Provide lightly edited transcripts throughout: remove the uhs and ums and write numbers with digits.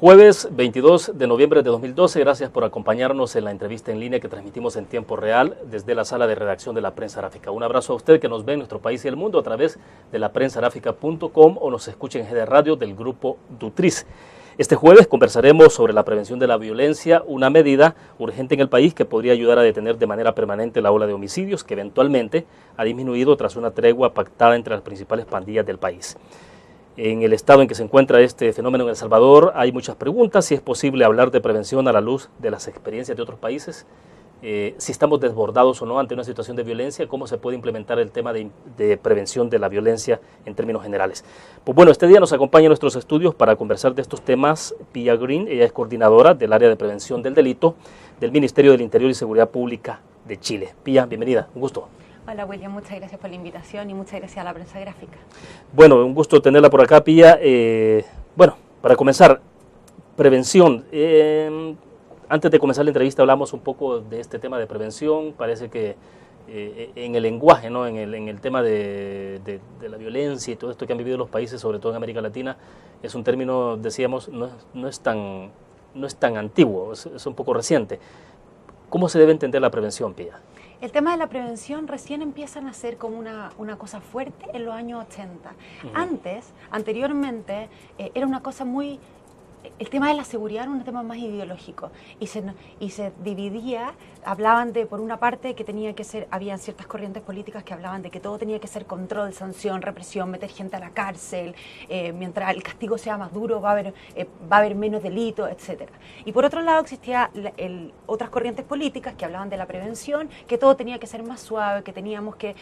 Jueves 22 de noviembre de 2012, gracias por acompañarnos en la entrevista en línea que transmitimos en tiempo real desde la sala de redacción de la Prensa Aráfica. Un abrazo a usted que nos ve en nuestro país y el mundo a través de laprensarafica.com o nos escuche en GD Radio del grupo Dutriz. Este jueves conversaremos sobre la prevención de la violencia, una medida urgente en el país que podría ayudar a detener de manera permanente la ola de homicidios que eventualmente ha disminuido tras una tregua pactada entre las principales pandillas del país. En el estado en que se encuentra este fenómeno en El Salvador hay muchas preguntas, si es posible hablar de prevención a la luz de las experiencias de otros países, si estamos desbordados o no ante una situación de violencia, cómo se puede implementar el tema de prevención de la violencia en términos generales. Pues bueno, este día nos acompaña en nuestros estudios para conversar de estos temas Pia Green, ella es coordinadora del área de prevención del delito del Ministerio del Interior y Seguridad Pública de Chile. Pia, bienvenida, un gusto. Hola William, muchas gracias por la invitación y muchas gracias a la Prensa Gráfica. Bueno, un gusto tenerla por acá, Pia. Bueno, para comenzar, prevención. Antes de comenzar la entrevista hablamos un poco de este tema de prevención. Parece que en el lenguaje, ¿no? en el tema de la violencia y todo esto que han vivido los países, sobre todo en América Latina, es un término, decíamos, no es tan antiguo, es un poco reciente. ¿Cómo se debe entender la prevención, Pia? El tema de la prevención recién empieza a nacer como una cosa fuerte en los años 80. Anteriormente, era una cosa muy... El tema de la seguridad era un tema más ideológico y se dividía, hablaban de, por una parte, que tenía que ser, habían ciertas corrientes políticas que hablaban de que todo tenía que ser control, sanción, represión, meter gente a la cárcel, mientras el castigo sea más duro va a haber menos delitos, etc. Y por otro lado existían otras corrientes políticas que hablaban de la prevención, que todo tenía que ser más suave, que teníamos que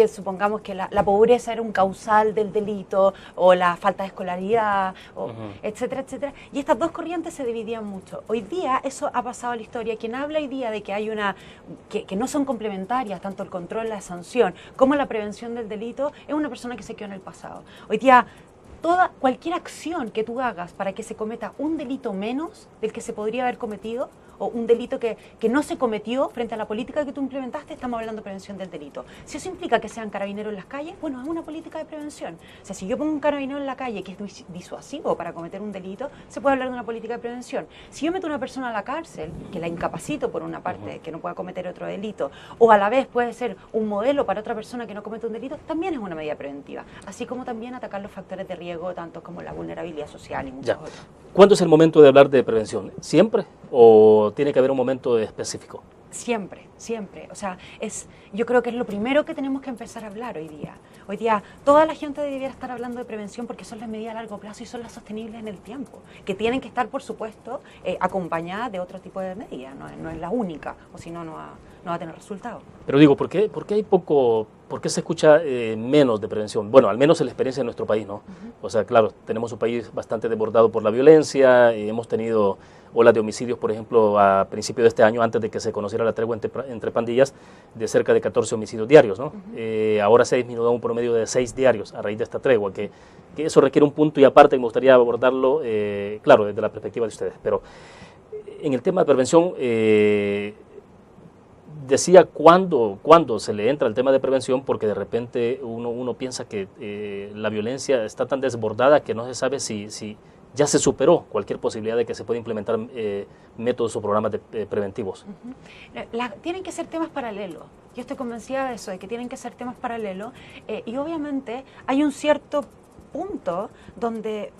supongamos que la pobreza era un causal del delito o la falta de escolaridad, etcétera, etcétera. Y estas dos corrientes se dividían mucho. Hoy día eso ha pasado a la historia. Quien habla hoy día de que hay que no son complementarias, tanto el control, la sanción, como la prevención del delito, es una persona que se quedó en el pasado. Hoy día cualquier acción que tú hagas para que se cometa un delito menos del que se podría haber cometido, o un delito que no se cometió frente a la política que tú implementaste, estamos hablando de prevención del delito. Si eso implica que sean carabineros en las calles, bueno, es una política de prevención. O sea, si yo pongo un carabinero en la calle que es disuasivo para cometer un delito, se puede hablar de una política de prevención. Si yo meto a una persona a la cárcel, que la incapacito por una parte, que no pueda cometer otro delito, o a la vez puede ser un modelo para otra persona que no comete un delito, también es una medida preventiva. Así como también atacar los factores de riesgo, tanto como la vulnerabilidad social y muchos otros. ¿Cuándo es el momento de hablar de prevención? ¿Siempre o tiene que haber un momento específico? Siempre, siempre. O sea, yo creo que es lo primero que tenemos que empezar a hablar hoy día. Hoy día toda la gente debiera estar hablando de prevención porque son las medidas a largo plazo y son las sostenibles en el tiempo, que tienen que estar, por supuesto, acompañadas de otro tipo de medidas, no es la única, o si no, no va a tener resultados. Pero digo, ¿por qué hay poco, por qué se escucha menos de prevención? Bueno, al menos en la experiencia de nuestro país, ¿no? O sea, claro, tenemos un país bastante desbordado por la violencia, hemos tenido olas de homicidios, por ejemplo, a principios de este año, antes de que se conociera la tregua entre pandillas, de cerca de 14 homicidios diarios, ¿no? Ahora se ha disminuido a un promedio de 6 diarios a raíz de esta tregua, que eso requiere un punto y aparte, me gustaría abordarlo, claro, desde la perspectiva de ustedes, pero en el tema de prevención, decía cuándo se le entra al tema de prevención, porque de repente uno piensa que la violencia está tan desbordada que no se sabe si ya se superó cualquier posibilidad de que se pueda implementar métodos o programas preventivos. Tienen que ser temas paralelos. Yo estoy convencida de eso, de que tienen que ser temas paralelos y obviamente hay un cierto punto donde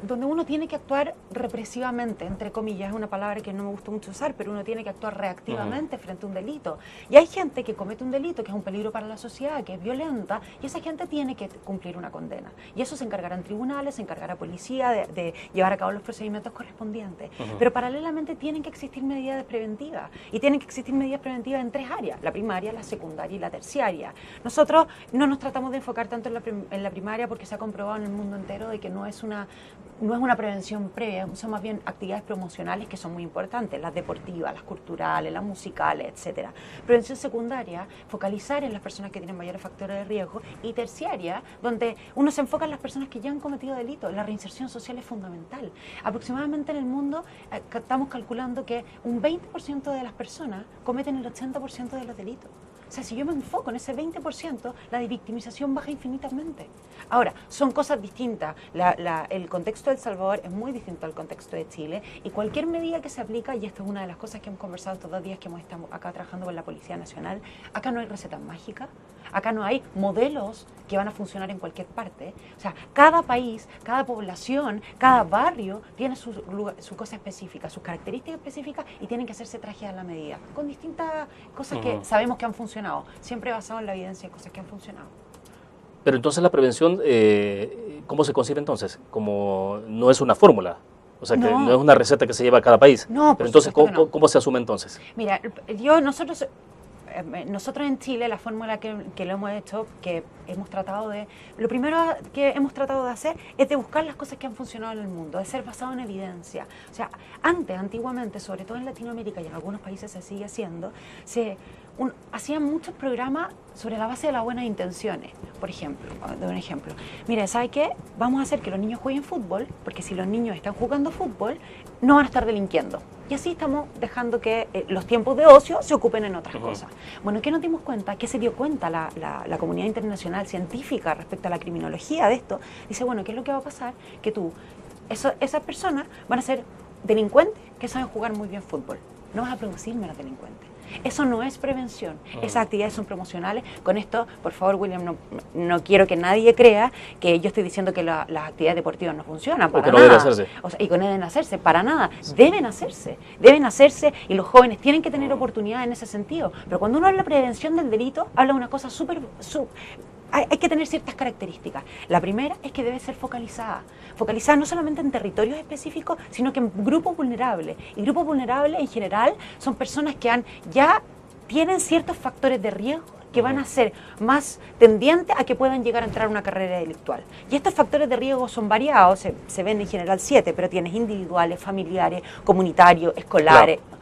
uno tiene que actuar represivamente, entre comillas, es una palabra que no me gusta mucho usar, pero uno tiene que actuar reactivamente frente a un delito. Y hay gente que comete un delito que es un peligro para la sociedad, que es violenta, y esa gente tiene que cumplir una condena. Y eso se encargará en tribunales, se encargará policía de llevar a cabo los procedimientos correspondientes. Pero paralelamente tienen que existir medidas preventivas, y tienen que existir medidas preventivas en 3 áreas, la primaria, la secundaria y la terciaria. Nosotros no nos tratamos de enfocar tanto en la primaria porque se ha comprobado en el mundo entero de que no es una prevención previa, son más bien actividades promocionales que son muy importantes, las deportivas, las culturales, las musicales, etcétera. Prevención secundaria, focalizar en las personas que tienen mayores factores de riesgo, y terciaria, donde uno se enfoca en las personas que ya han cometido delitos. La reinserción social es fundamental. Aproximadamente en el mundo estamos calculando que un 20% de las personas cometen el 80% de los delitos. sea, si yo me enfoco en ese 20%, la victimización baja infinitamente. Ahora, son cosas distintas. El contexto de El Salvador es muy distinto al contexto de Chile y cualquier medida que se aplica, y esto es una de las cosas que hemos conversado estos 2 días que hemos estado acá trabajando con la Policía Nacional, acá no hay recetas mágicas, acá no hay modelos que van a funcionar en cualquier parte. O sea, cada país, cada población, cada barrio tiene su cosa específica, sus características específicas y tienen que hacerse trajes a la medida, con distintas cosas que sabemos que han funcionado, siempre basado en la evidencia de cosas que han funcionado. Pero entonces la prevención, ¿cómo se concibe entonces? Como no es una fórmula, o sea, que no es una receta que se lleva a cada país. No, pero entonces, ¿cómo se asume entonces? Mira, nosotros en Chile, la fórmula que lo hemos hecho, que hemos tratado de... Lo primero que hemos tratado de hacer es de buscar las cosas que han funcionado en el mundo, de ser basado en evidencia. O sea, antiguamente, sobre todo en Latinoamérica y en algunos países se sigue haciendo, hacían muchos programas sobre la base de las buenas intenciones. Por ejemplo, de un ejemplo, mira, ¿sabe qué? Vamos a hacer que los niños jueguen fútbol, porque si los niños están jugando fútbol, no van a estar delinquiendo. Y así estamos dejando que los tiempos de ocio se ocupen en otras cosas. Bueno, ¿qué nos dimos cuenta? ¿Qué se dio cuenta la comunidad internacional científica respecto a la criminología de esto? Dice, bueno, ¿qué es lo que va a pasar? Que esas personas van a ser delincuentes que saben jugar muy bien fútbol. No vas a producir menos delincuentes. Eso no es prevención, esas actividades son promocionales. Con esto, por favor, William, no quiero que nadie crea que yo estoy diciendo que las actividades deportivas no funcionan, para nada. Deben hacerse. O sea, y que no deben hacerse, para nada. Sí. Deben hacerse y los jóvenes tienen que tener oportunidad en ese sentido. Pero cuando uno habla de prevención del delito, habla de una cosa hay que tener ciertas características. La primera es que debe ser focalizada no solamente en territorios específicos, sino que en grupos vulnerables. Y grupos vulnerables en general son personas que ya tienen ciertos factores de riesgo que van a ser más tendientes a que puedan llegar a entrar a una carrera delictual. Y estos factores de riesgo son variados, se ven en general 7, pero tienes individuales, familiares, comunitarios, escolares. Claro.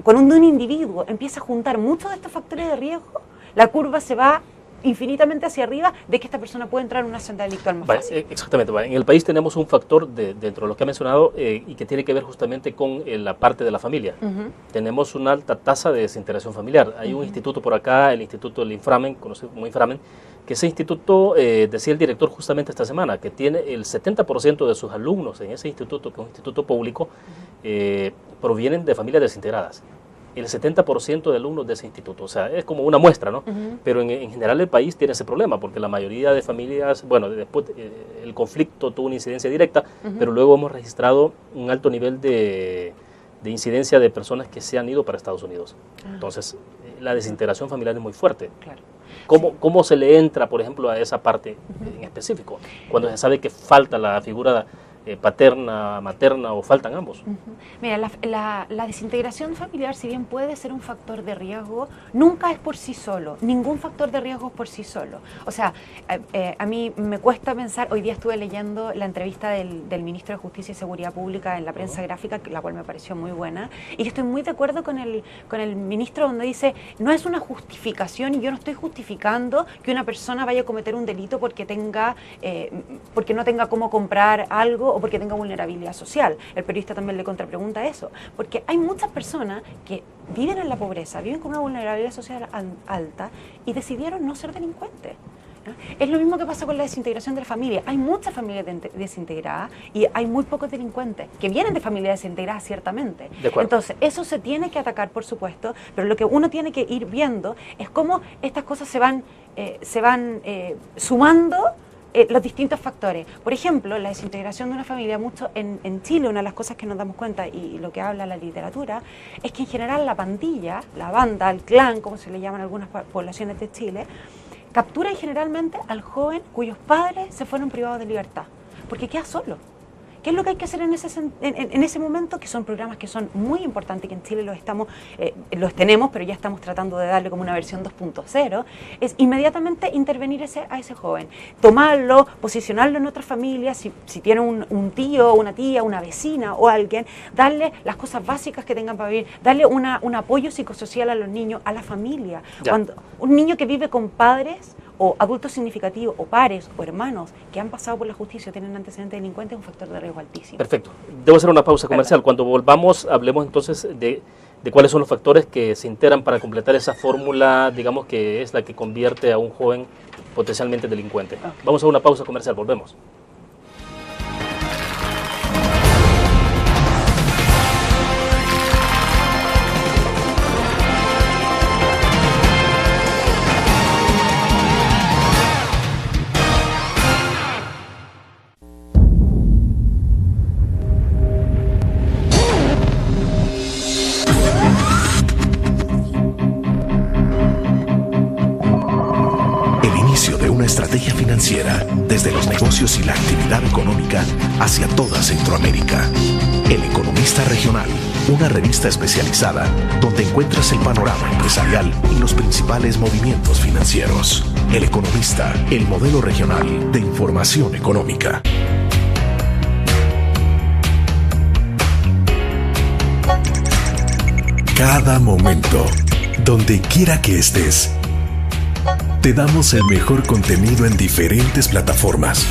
Cuando un individuo empieza a juntar muchos de estos factores de riesgo, la curva se va infinitamente hacia arriba de que esta persona puede entrar en una senda delictual más fácil. Exactamente. En el país tenemos un factor dentro de lo que ha mencionado y que tiene que ver justamente con la parte de la familia. Tenemos una alta tasa de desintegración familiar. Hay un instituto por acá, el instituto del Inframen, conocido como Inframen, que ese instituto, decía el director justamente esta semana, que tiene el 70% de sus alumnos en ese instituto, que es un instituto público, provienen de familias desintegradas. El 70% de alumnos de ese instituto, o sea, es como una muestra, ¿no? Pero en general el país tiene ese problema, porque la mayoría de familias, bueno, después el conflicto tuvo una incidencia directa, pero luego hemos registrado un alto nivel de incidencia de personas que se han ido para Estados Unidos. Entonces, la desintegración familiar es muy fuerte. Claro. ¿Cómo se le entra, por ejemplo, a esa parte en específico? Cuando se sabe que falta la figura paterna, materna o faltan ambos. Mira, la desintegración familiar, si bien puede ser un factor de riesgo, nunca es por sí solo. Ningún factor de riesgo es por sí solo. O sea, a mí me cuesta pensar, hoy día estuve leyendo la entrevista del ministro de Justicia y Seguridad Pública en la prensa gráfica, la cual me pareció muy buena, y yo estoy muy de acuerdo con el ministro donde dice, no es una justificación y yo no estoy justificando que una persona vaya a cometer un delito porque no tenga cómo comprar algo o porque tenga vulnerabilidad social. El periodista también le contrapregunta eso, porque hay muchas personas que viven en la pobreza, viven con una vulnerabilidad social alta y decidieron no ser delincuentes. ¿No? Es lo mismo que pasa con la desintegración de la familia. Hay muchas familias desintegradas y hay muy pocos delincuentes que vienen de familias desintegradas, ciertamente. Entonces, eso se tiene que atacar, por supuesto, pero lo que uno tiene que ir viendo es cómo estas cosas se van sumando los distintos factores. Por ejemplo, la desintegración de una familia, mucho en Chile, una de las cosas que nos damos cuenta y lo que habla la literatura, es que en general la pandilla, la banda, el clan, como se le llaman algunas poblaciones de Chile, capturan generalmente al joven cuyos padres se fueron privados de libertad, porque queda solo. ¿Qué es lo que hay que hacer en ese momento? Que son programas que son muy importantes, que en Chile los tenemos, pero ya estamos tratando de darle como una versión 2.0, es inmediatamente intervenir a ese joven, tomarlo, posicionarlo en otra familia, si tiene un tío, una tía, una vecina o alguien, darle las cosas básicas que tengan para vivir, darle un apoyo psicosocial a los niños, a la familia. Cuando un niño que vive con padres o adultos significativos, o pares, o hermanos que han pasado por la justicia o tienen antecedentes delincuentes, es un factor de riesgo altísimo. Perfecto. Debo hacer una pausa comercial. Cuando volvamos, hablemos entonces de de cuáles son los factores que se integran para completar esa fórmula, digamos, que es la que convierte a un joven potencialmente delincuente. Vamos a una pausa comercial, volvemos. Estrategia financiera desde los negocios y la actividad económica hacia toda Centroamérica. El Economista Regional, una revista especializada donde encuentras el panorama empresarial y los principales movimientos financieros. El Economista, el modelo regional de información económica. Cada momento, donde quiera que estés, te damos el mejor contenido en diferentes plataformas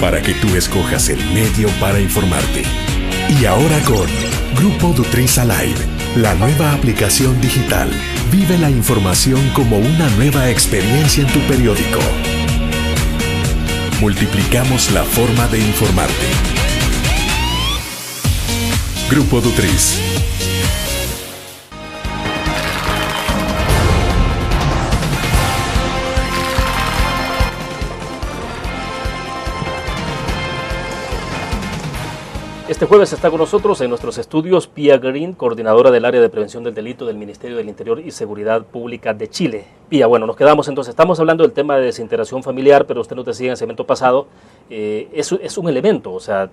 para que tú escojas el medio para informarte. Y ahora con Grupo Dutriz Alive, la nueva aplicación digital. Vive la información como una nueva experiencia en tu periódico. Multiplicamos la forma de informarte. Grupo Dutriz. Este jueves está con nosotros en nuestros estudios Pía Green, coordinadora del área de prevención del delito del Ministerio del Interior y Seguridad Pública de Chile. Pía, bueno, nos quedamos entonces, estamos hablando del tema de desintegración familiar, pero usted nos decía en el segmento pasado, es un elemento, o sea,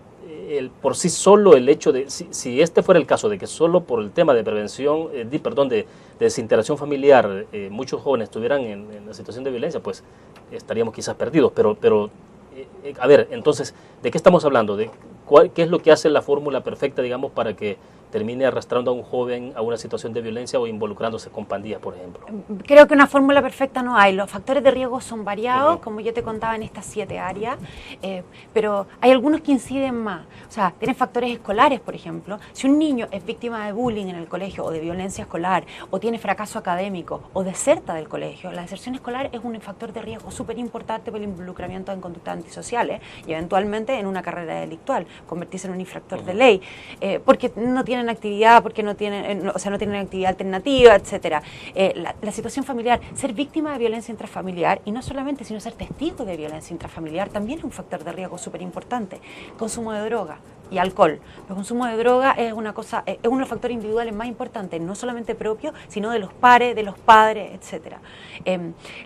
por sí solo el hecho de, si este fuera el caso de que solo por el tema de prevención, de desintegración familiar, muchos jóvenes estuvieran en la situación de violencia, pues estaríamos quizás perdidos, pero a ver, entonces, ¿de qué estamos hablando? ¿Qué es lo que hace la fórmula perfecta, digamos, para que termine arrastrando a un joven a una situación de violencia o involucrándose con pandillas, por ejemplo? Creo que una fórmula perfecta no hay. Los factores de riesgo son variados, como yo te contaba en estas 7 áreas, pero hay algunos que inciden más. O sea, tienen factores escolares, por ejemplo. Si un niño es víctima de bullying en el colegio o de violencia escolar, o tiene fracaso académico, o deserta del colegio, la deserción escolar es un factor de riesgo súper importante para el involucramiento en conductas antisociales y eventualmente en una carrera delictual, convertirse en un infractor de ley, porque no tienen actividad, porque no tienen actividad alternativa, etcétera. La situación familiar, ser víctima de violencia intrafamiliar, y no solamente, sino ser testigo de violencia intrafamiliar, también es un factor de riesgo súper importante. Consumo de droga y alcohol. El consumo de droga es uno de los factores individuales más importantes, no solamente propios, sino de los pares, de los padres, etcétera.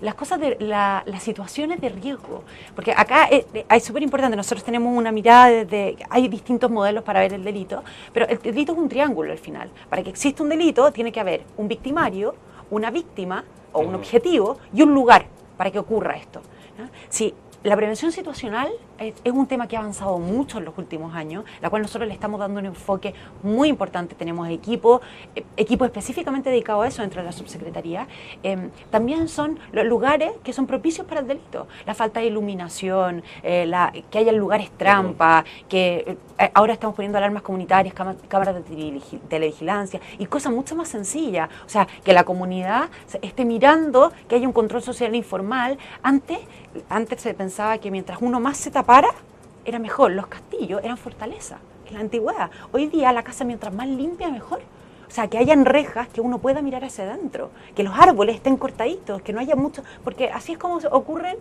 Las cosas las situaciones de riesgo, porque acá es súper importante, nosotros tenemos una mirada hay distintos modelos para ver el delito, pero el delito es un triángulo al final. Para que exista un delito tiene que haber un victimario, una víctima o un objetivo y un lugar para que ocurra esto, ¿no? Si la prevención situacional es un tema que ha avanzado mucho en los últimos años, la cual nosotros le estamos dando un enfoque muy importante. Tenemos equipo específicamente dedicado a eso dentro de la subsecretaría. También son los lugares que son propicios para el delito. La falta de iluminación, que haya lugares trampa, que ahora estamos poniendo alarmas comunitarias, cámaras de televigilancia y cosas mucho más sencillas. O sea, que la comunidad esté mirando que haya un control social informal. Antes se pensaba que mientras uno más se tapara, era mejor. Los castillos eran fortaleza en la antigüedad. Hoy día la casa mientras más limpia, mejor. O sea, que hayan rejas, que uno pueda mirar hacia adentro, que los árboles estén cortaditos, que no haya mucho, porque así es como ocurren,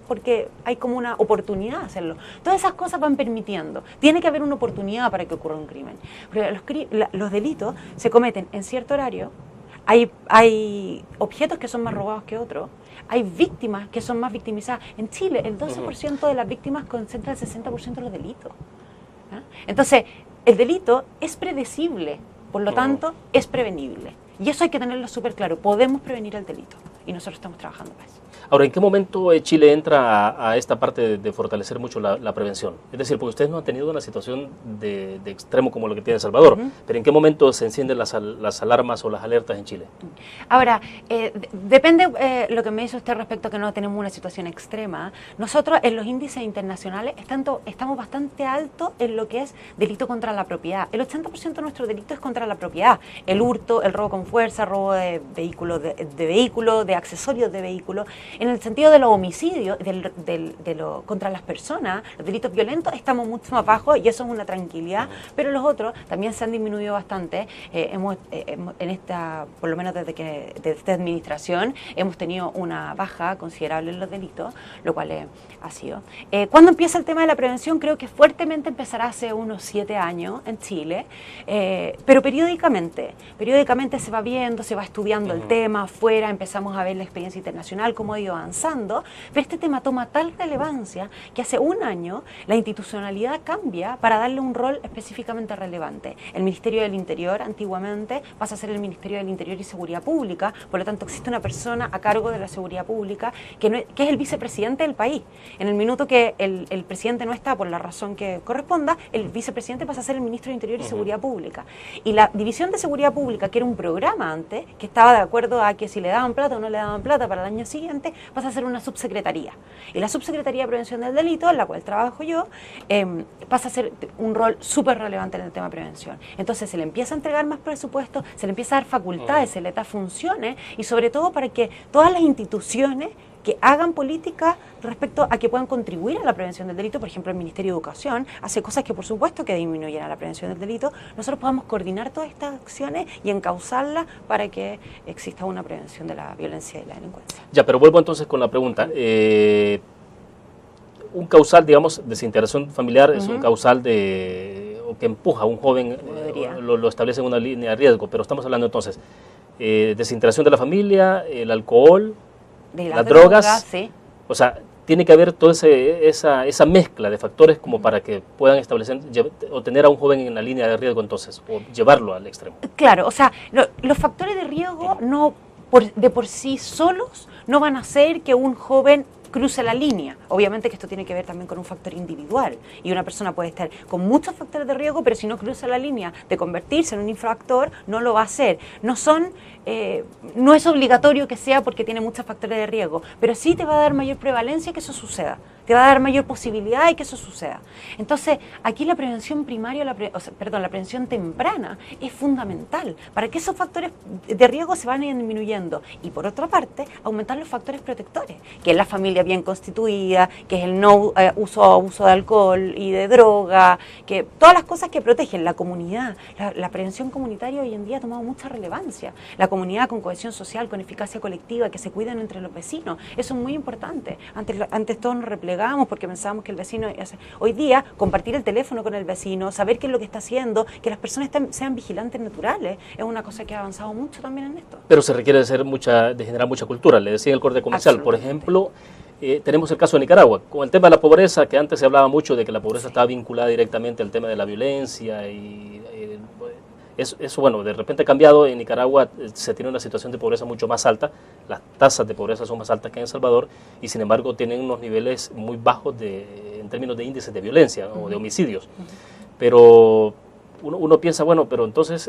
porque hay como una oportunidad de hacerlo. Todas esas cosas van permitiendo. Tiene que haber una oportunidad para que ocurra un crimen. Porque los delitos se cometen en cierto horario. Hay objetos que son más robados que otros. Hay víctimas que son más victimizadas. En Chile, el 12% de las víctimas concentra el 60% de los delitos. ¿Ah? Entonces, el delito es predecible, por lo tanto, es prevenible. Y eso hay que tenerlo súper claro. Podemos prevenir el delito. y nosotros estamos trabajando para eso. Ahora, ¿en qué momento Chile entra a esta parte de fortalecer mucho la prevención? Es decir, porque ustedes no han tenido una situación de extremo como lo que tiene El Salvador, pero ¿en qué momento se encienden las alarmas o las alertas en Chile? Ahora, depende lo que me dice usted respecto a que no tenemos una situación extrema. Nosotros en los índices internacionales estamos bastante altos en lo que es delito contra la propiedad. El 80% de nuestro delito es contra la propiedad. El hurto, el robo con fuerza, robo de vehículos, de accesorios de vehículos. En el sentido de los homicidios, contra las personas, los delitos violentos, estamos mucho más bajos y eso es una tranquilidad, pero los otros también se han disminuido bastante. Por lo menos desde esta administración, hemos tenido una baja considerable en los delitos, lo cual ha sido. ¿Cuándo empieza el tema de la prevención? Creo que fuertemente empezará hace unos 7 años en Chile, pero periódicamente se va viendo, se va estudiando el tema afuera, empezamos a ver la experiencia internacional, cómo ha ido avanzando, pero este tema toma tal relevancia que hace un año la institucionalidad cambia para darle un rol específicamente relevante. El Ministerio del Interior antiguamente pasa a ser el Ministerio del Interior y Seguridad Pública, por lo tanto existe una persona a cargo de la seguridad pública que es el vicepresidente del país. En el minuto que el presidente no está por la razón que corresponda, el vicepresidente pasa a ser el Ministro de Interior y Seguridad Pública. Y la División de Seguridad Pública, que era un programa antes, que estaba de acuerdo a que si le daban plata o no le daban plata para el año siguiente, pasa a ser una subsecretaría. Y la Subsecretaría de Prevención del Delito, en la cual trabajo yo, pasa a ser un rol súper relevante en el tema de prevención. Entonces se le empieza a entregar más presupuesto, se le empieza a dar facultades, se le da funciones y sobre todo para que todas las instituciones que hagan política respecto a que puedan contribuir a la prevención del delito. Por ejemplo, el Ministerio de Educación hace cosas que por supuesto que disminuyen a la prevención del delito. Nosotros podamos coordinar todas estas acciones y encauzarlas para que exista una prevención de la violencia y la delincuencia. Ya, pero vuelvo entonces con la pregunta. Un causal, digamos, desintegración familiar es un causal o que empuja a un joven, lo establece en una línea de riesgo, pero estamos hablando entonces desintegración de la familia, el alcohol, de las drogas, sí. O sea, tiene que haber toda esa mezcla de factores como para que puedan establecer o tener a un joven en la línea de riesgo entonces, o llevarlo al extremo. Claro, o sea, los factores de riesgo de por sí solos no van a hacer que un joven cruce la línea. Obviamente que esto tiene que ver también con un factor individual y una persona puede estar con muchos factores de riesgo, pero si no cruza la línea de convertirse en un infractor, no lo va a hacer. No es obligatorio que sea porque tiene muchos factores de riesgo, pero sí te va a dar mayor prevalencia que eso suceda. Te va a dar mayor posibilidad de que eso suceda. Entonces, aquí la prevención primaria, la prevención temprana es fundamental para que esos factores de riesgo se van disminuyendo. Y por otra parte, aumentar los factores protectores, que es la familia bien constituida, que es el no uso de alcohol y de droga, que todas las cosas que protegen la comunidad. La prevención comunitaria hoy en día ha tomado mucha relevancia. La comunidad con cohesión social, con eficacia colectiva, que se cuidan entre los vecinos. Eso es muy importante. Antes todos nos replegamos porque pensábamos que el vecino... Hoy día, compartir el teléfono con el vecino, saber qué es lo que está haciendo, que las personas sean vigilantes naturales, es una cosa que ha avanzado mucho también en esto. Pero se requiere de generar mucha cultura. Le decía en el corte comercial, por ejemplo, tenemos el caso de Nicaragua, con el tema de la pobreza, que antes se hablaba mucho de que la pobreza estaba vinculada directamente al tema de la violencia y... Eso, bueno, de repente ha cambiado. En Nicaragua se tiene una situación de pobreza mucho más alta, las tasas de pobreza son más altas que en El Salvador y sin embargo tienen unos niveles muy bajos en términos de índices de violencia o de homicidios. Pero uno piensa, bueno, pero entonces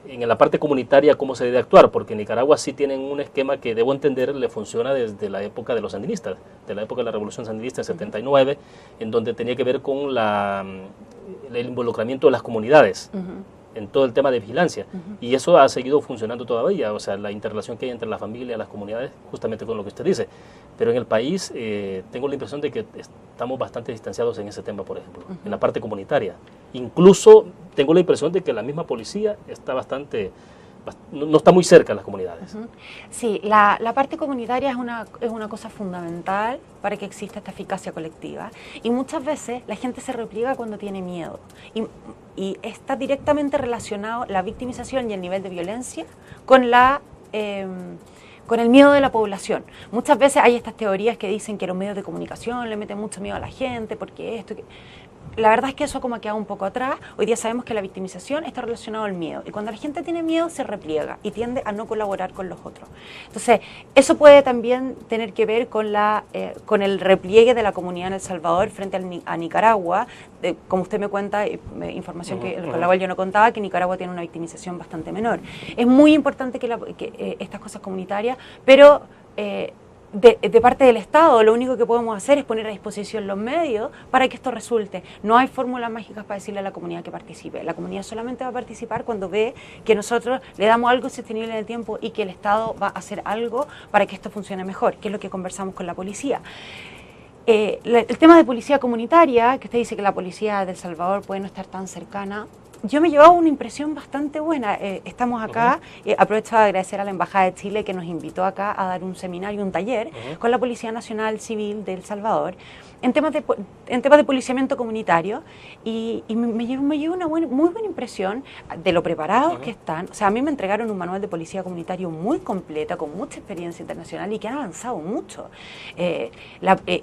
en la parte comunitaria, ¿cómo se debe actuar? Porque en Nicaragua sí tienen un esquema que, debo entender, le funciona desde la época de los sandinistas, de la época de la Revolución Sandinista en 79, en donde tenía que ver con el involucramiento de las comunidades en todo el tema de vigilancia. Y eso ha seguido funcionando todavía, o sea, la interrelación que hay entre la familia y las comunidades, justamente con lo que usted dice. Pero en el país tengo la impresión de que estamos bastante distanciados en ese tema, por ejemplo, en la parte comunitaria. Incluso tengo la impresión de que la misma policía está no está muy cerca de las comunidades. Sí, la parte comunitaria es una cosa fundamental para que exista esta eficacia colectiva. Y muchas veces la gente se repliega cuando tiene miedo. Y está directamente relacionado la victimización y el nivel de violencia con el miedo de la población. Muchas veces hay estas teorías que dicen que los medios de comunicación le meten mucho miedo a la gente, porque la verdad es que eso como ha quedado un poco atrás. Hoy día sabemos que la victimización está relacionada al miedo, y cuando la gente tiene miedo se repliega y tiende a no colaborar con los otros. Entonces, eso puede también tener que ver con el repliegue de la comunidad en El Salvador frente a Nicaragua. Como usted me cuenta, información con la cual yo no contaba, que Nicaragua tiene una victimización bastante menor. Es muy importante que estas cosas comunitarias, pero de parte del Estado, lo único que podemos hacer es poner a disposición los medios para que esto resulte. No hay fórmulas mágicas para decirle a la comunidad que participe. La comunidad solamente va a participar cuando ve que nosotros le damos algo sostenible en el tiempo y que el Estado va a hacer algo para que esto funcione mejor, que es lo que conversamos con la policía. El tema de policía comunitaria, que usted dice que la policía de El Salvador puede no estar tan cercana, yo me he llevado una impresión bastante buena. Estamos acá, aprovecho de agradecer a la Embajada de Chile que nos invitó acá a dar un seminario, un taller con la Policía Nacional Civil de El Salvador en temas de policiamiento comunitario, y me llevo una muy buena impresión de lo preparados que están. O sea, a mí me entregaron un manual de policía comunitario muy completa, con mucha experiencia internacional y que han avanzado mucho.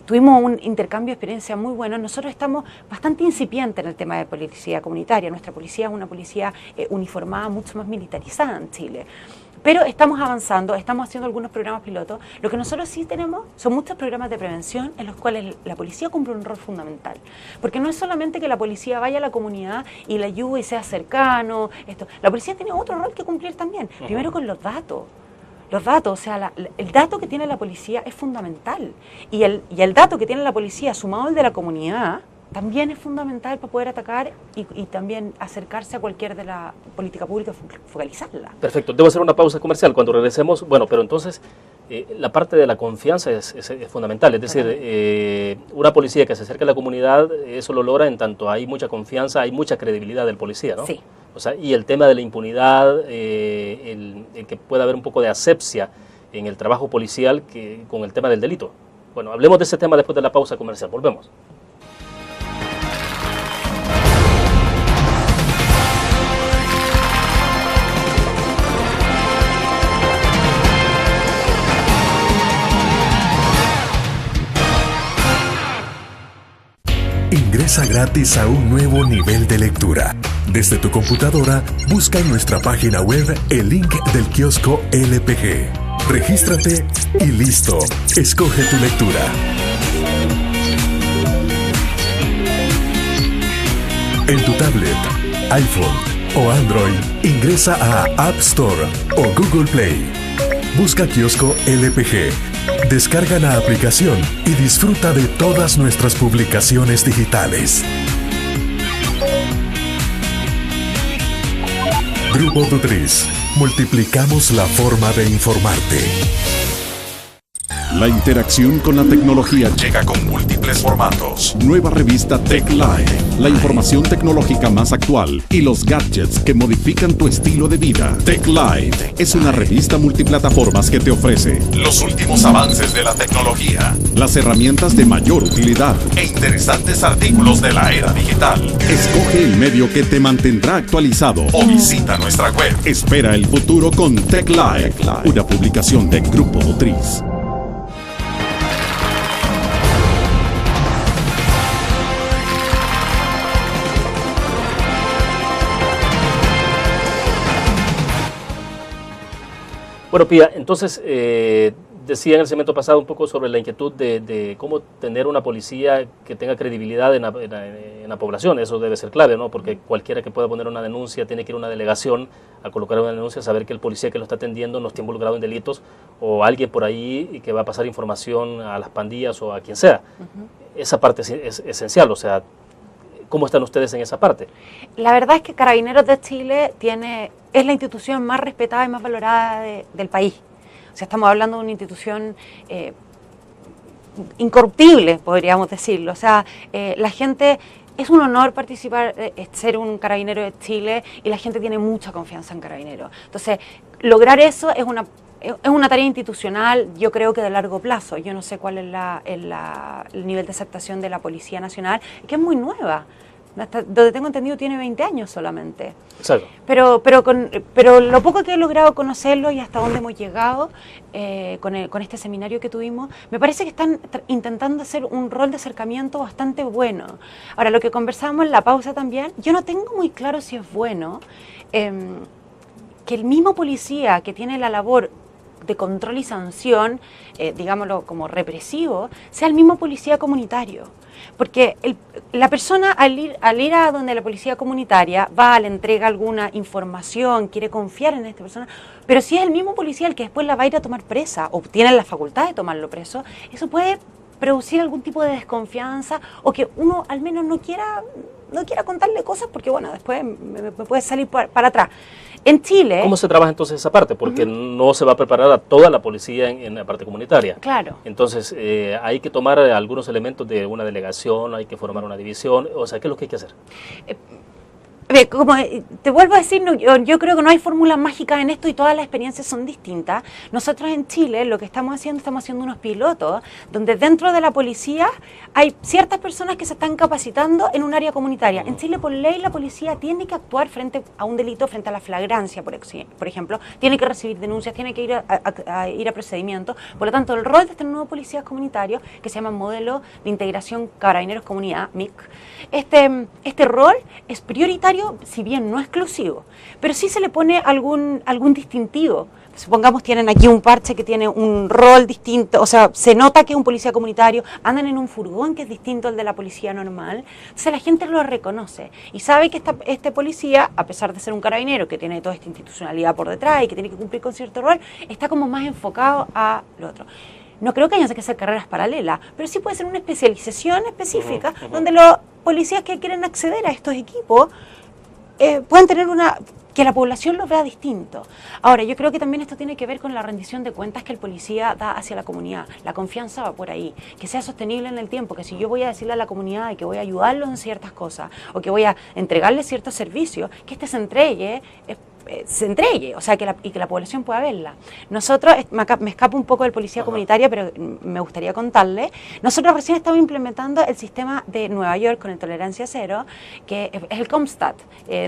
Tuvimos un intercambio de experiencia muy bueno. Nosotros estamos bastante incipientes en el tema de policía comunitaria. Nuestra policía es una policía uniformada, mucho más militarizada en Chile. Pero estamos avanzando, estamos haciendo algunos programas pilotos. Lo que nosotros sí tenemos son muchos programas de prevención en los cuales la policía cumple un rol fundamental. Porque no es solamente que la policía vaya a la comunidad y la ayude y sea cercano. La policía tiene otro rol que cumplir también. Primero con los datos. Los datos, o sea, el dato que tiene la policía es fundamental. Y el dato que tiene la policía sumado al de la comunidad también es fundamental para poder atacar y también acercarse a cualquier de la política pública, focalizarla. Perfecto, debo hacer una pausa comercial. Cuando regresemos, bueno, pero entonces la parte de la confianza es fundamental. Es decir, una policía que se acerca a la comunidad, eso lo logra en tanto hay mucha confianza, hay mucha credibilidad del policía, ¿no? Sí. O sea, y el tema de la impunidad, el que pueda haber un poco de asepsia en el trabajo policial con el tema del delito. Bueno, hablemos de ese tema después de la pausa comercial. Volvemos. Ingresa gratis a un nuevo nivel de lectura. Desde tu computadora, busca en nuestra página web el link del kiosco LPG. Regístrate y listo. Escoge tu lectura. En tu tablet, iPhone o Android, ingresa a App Store o Google Play. Busca kiosco LPG. Descarga la aplicación y disfruta de todas nuestras publicaciones digitales. Grupo Dutriz. Multiplicamos la forma de informarte. La interacción con la tecnología llega con múltiples formatos. Nueva revista Tech Live, la información tecnológica más actual y los gadgets que modifican tu estilo de vida. Tech Live es una revista multiplataformas que te ofrece los últimos avances de la tecnología, las herramientas de mayor utilidad e interesantes artículos de la era digital. Escoge el medio que te mantendrá actualizado o visita nuestra web. Espera el futuro con Tech Live, una publicación de Grupo Dutriz. Bueno, Pía, entonces decía en el segmento pasado un poco sobre la inquietud de cómo tener una policía que tenga credibilidad en la población. Eso debe ser clave, ¿no? Porque cualquiera que pueda poner una denuncia tiene que ir a una delegación a colocar una denuncia, saber que el policía que lo está atendiendo no está involucrado en delitos, o alguien por ahí que va a pasar información a las pandillas o a quien sea. Esa parte es esencial, o sea, ¿cómo están ustedes en esa parte? La verdad es que Carabineros de Chile es la institución más respetada y más valorada del país. O sea, estamos hablando de una institución incorruptible, podríamos decirlo. O sea, la gente, es un honor participar, ser un Carabinero de Chile, y la gente tiene mucha confianza en Carabineros. Entonces, lograr eso es una tarea institucional, yo creo que de largo plazo. Yo no sé cuál es el nivel de aceptación de la Policía Nacional, que es muy nueva. hasta donde tengo entendido tiene 20 años solamente. Exacto. Pero lo poco que he logrado conocerlo y hasta dónde hemos llegado con este seminario que tuvimos, me parece que están intentando hacer un rol de acercamiento bastante bueno. Ahora, lo que conversábamos en la pausa también, yo no tengo muy claro si es bueno que el mismo policía que tiene la labor de control y sanción, digámoslo como represivo, sea el mismo policía comunitario. Porque la persona al ir a donde la policía comunitaria va, le entrega alguna información, quiere confiar en esta persona, pero si es el mismo policía el que después la va a ir a tomar presa o tiene la facultad de tomarlo preso, eso puede producir algún tipo de desconfianza o que uno al menos no quiera contarle cosas porque bueno, después me puede salir para atrás. En Chile... ¿Cómo se trabaja entonces esa parte? Porque no se va a preparar a toda la policía en la parte comunitaria. Claro. Entonces, hay que tomar algunos elementos de una delegación, hay que formar una división, o sea, ¿qué es lo que hay que hacer? Como te vuelvo a decir, yo creo que no hay fórmulas mágicas en esto y todas las experiencias son distintas. Nosotros en Chile lo que estamos haciendo unos pilotos donde dentro de la policía hay ciertas personas que se están capacitando en un área comunitaria. En Chile, por ley, la policía tiene que actuar frente a un delito, frente a la flagrancia, por ejemplo, tiene que recibir denuncias, tiene que ir a procedimientos. Por lo tanto, el rol de este nuevo policía comunitario, que se llama Modelo de Integración Carabineros Comunidad, MIC, este rol es prioritario, si bien no exclusivo, pero sí se le pone algún distintivo. Supongamos tienen aquí un parche que tiene un rol distinto, o sea, se nota que es un policía comunitario, andan en un furgón que es distinto al de la policía normal, entonces la gente lo reconoce y sabe que este policía, a pesar de ser un carabinero que tiene toda esta institucionalidad por detrás y que tiene que cumplir con cierto rol, está como más enfocado a lo otro. No creo que haya que hacer carreras paralelas, pero sí puede ser una especialización específica donde los policías que quieren acceder a estos equipos pueden tener que la población lo vea distinto. Ahora, yo creo que también esto tiene que ver con la rendición de cuentas que el policía da hacia la comunidad. La confianza va por ahí, que sea sostenible en el tiempo, que si yo voy a decirle a la comunidad que voy a ayudarlos en ciertas cosas o que voy a entregarles ciertos servicios, que se entregue, o sea, que la población pueda verla. Nosotros, me escapo un poco del policía comunitaria, pero me gustaría contarle, nosotros recién estamos implementando el sistema de Nueva York con el Tolerancia Cero, que es el CompStat,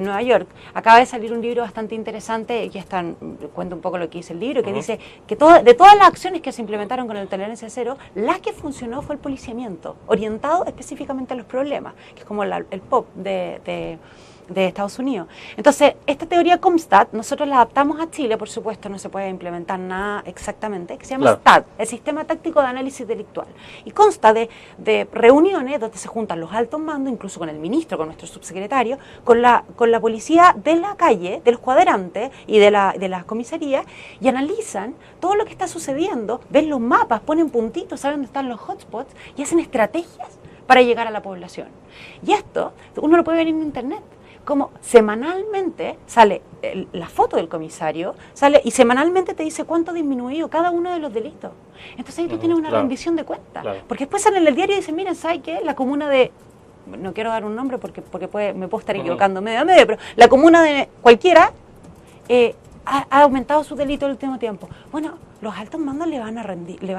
Nueva York. Acaba de salir un libro bastante interesante, cuento un poco lo que dice el libro, que dice que de todas las acciones que se implementaron con el Tolerancia Cero, la que funcionó fue el policiamiento, orientado específicamente a los problemas, que es como el POP de Estados Unidos. Entonces, esta teoría CompStat, nosotros la adaptamos a Chile, por supuesto, no se puede implementar nada exactamente, que se llama STAT, el Sistema Táctico de Análisis Delictual. Y consta de reuniones donde se juntan los altos mandos, incluso con el ministro, con nuestro subsecretario, con la policía de la calle, de los cuadrantes y de las comisarías, y analizan todo lo que está sucediendo, ven los mapas, ponen puntitos, saben dónde están los hotspots y hacen estrategias para llegar a la población. Y esto, uno lo puede ver en internet. Como semanalmente sale la foto del comisario, y semanalmente te dice cuánto ha disminuido cada uno de los delitos. Entonces ahí tú tienes una rendición de cuentas. Porque después sale en el diario y dicen, miren, ¿sabe qué? La comuna de... No quiero dar un nombre porque me puedo estar equivocando medio a medio, pero la comuna de cualquiera ha aumentado su delito en el último tiempo. Bueno, los altos mandos le van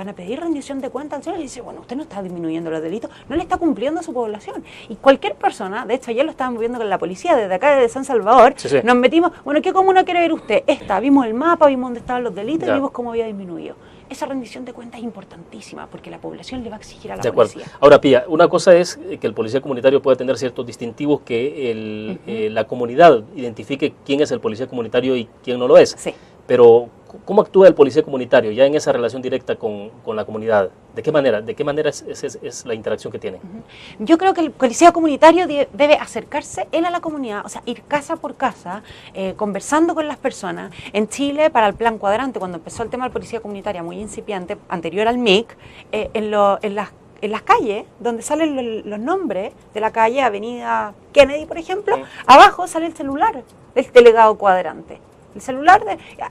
a pedir rendición de cuentas al señor y dice, bueno, usted no está disminuyendo los delitos, no le está cumpliendo a su población. Y cualquier persona, de hecho ayer lo estábamos viendo con la policía desde acá de San Salvador, nos metimos, bueno, ¿qué comuna quiere ver usted? Vimos el mapa, vimos dónde estaban los delitos y vimos cómo había disminuido. Esa rendición de cuentas es importantísima porque la población le va a exigir a la policía. Ahora, Pía, una cosa es que el policía comunitario puede tener ciertos distintivos que la comunidad identifique quién es el policía comunitario y quién no lo es. Sí. Pero, ¿cómo actúa el policía comunitario ya en esa relación directa con la comunidad? ¿De qué manera? ¿De qué manera es la interacción que tiene? Yo creo que el policía comunitario debe acercarse él a la comunidad, o sea, ir casa por casa, conversando con las personas. En Chile, para el Plan Cuadrante, cuando empezó el tema del policía comunitaria muy incipiente, anterior al MIC, en las calles, donde salen los nombres de la calle, Avenida Kennedy, por ejemplo, abajo sale el celular del delegado Cuadrante. El celular,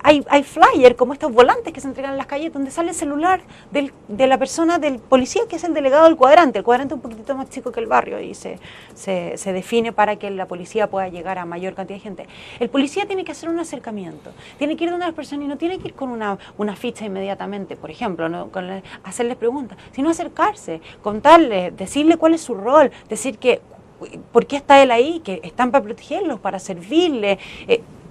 hay flyer como estos volantes que se entregan en las calles donde sale el celular de la persona, del policía que es el delegado del cuadrante. El cuadrante es un poquitito más chico que el barrio y se define para que la policía pueda llegar a mayor cantidad de gente. El policía tiene que hacer un acercamiento, tiene que ir donde las personas y no tiene que ir con una ficha inmediatamente, por ejemplo, ¿no? Hacerles preguntas, sino acercarse, contarles, decirle cuál es su rol, decir que ¿por qué está él ahí? Que están para protegerlos, para servirle.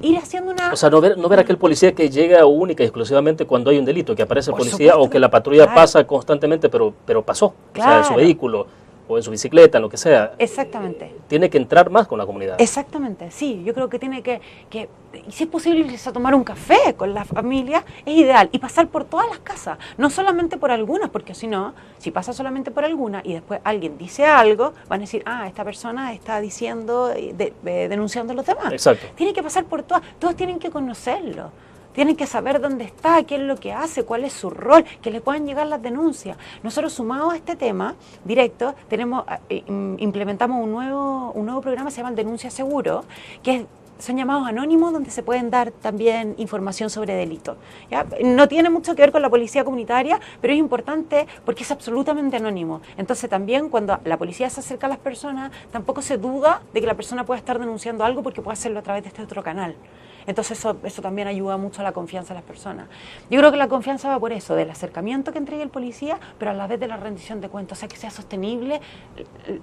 Ir haciendo una... O sea, no ver a aquel policía que llega única y exclusivamente cuando hay un delito, que aparece el Por policía supuesto. o que la patrulla Claro. pasa constantemente, pero pasó. O sea, en su Claro. vehículo o en su bicicleta, en lo que sea. Exactamente. Tiene que entrar más con la comunidad. Exactamente, sí. Yo creo que tiene que y si es posible irse a tomar un café con la familia, es ideal. Y pasar por todas las casas, no solamente por algunas, porque si no, si pasa solamente por algunas y después alguien dice algo, van a decir, esta persona está diciendo, denunciando a los demás. Exacto. Tiene que pasar por todos tienen que conocerlo. Tienen que saber dónde está, qué es lo que hace, cuál es su rol, que le puedan llegar las denuncias. Nosotros, sumados a este tema directo, implementamos un nuevo programa, se llama el Denuncia Seguro, son llamados anónimos donde se pueden dar también información sobre delitos. ¿Ya? No tiene mucho que ver con la policía comunitaria, pero es importante porque es absolutamente anónimo. Entonces también cuando la policía se acerca a las personas, tampoco se duda de que la persona pueda estar denunciando algo porque puede hacerlo a través de este otro canal. Entonces eso también ayuda mucho a la confianza de las personas. Yo creo que la confianza va por eso, del acercamiento que entregue el policía, pero a la vez de la rendición de cuentas, o sea, que sea sostenible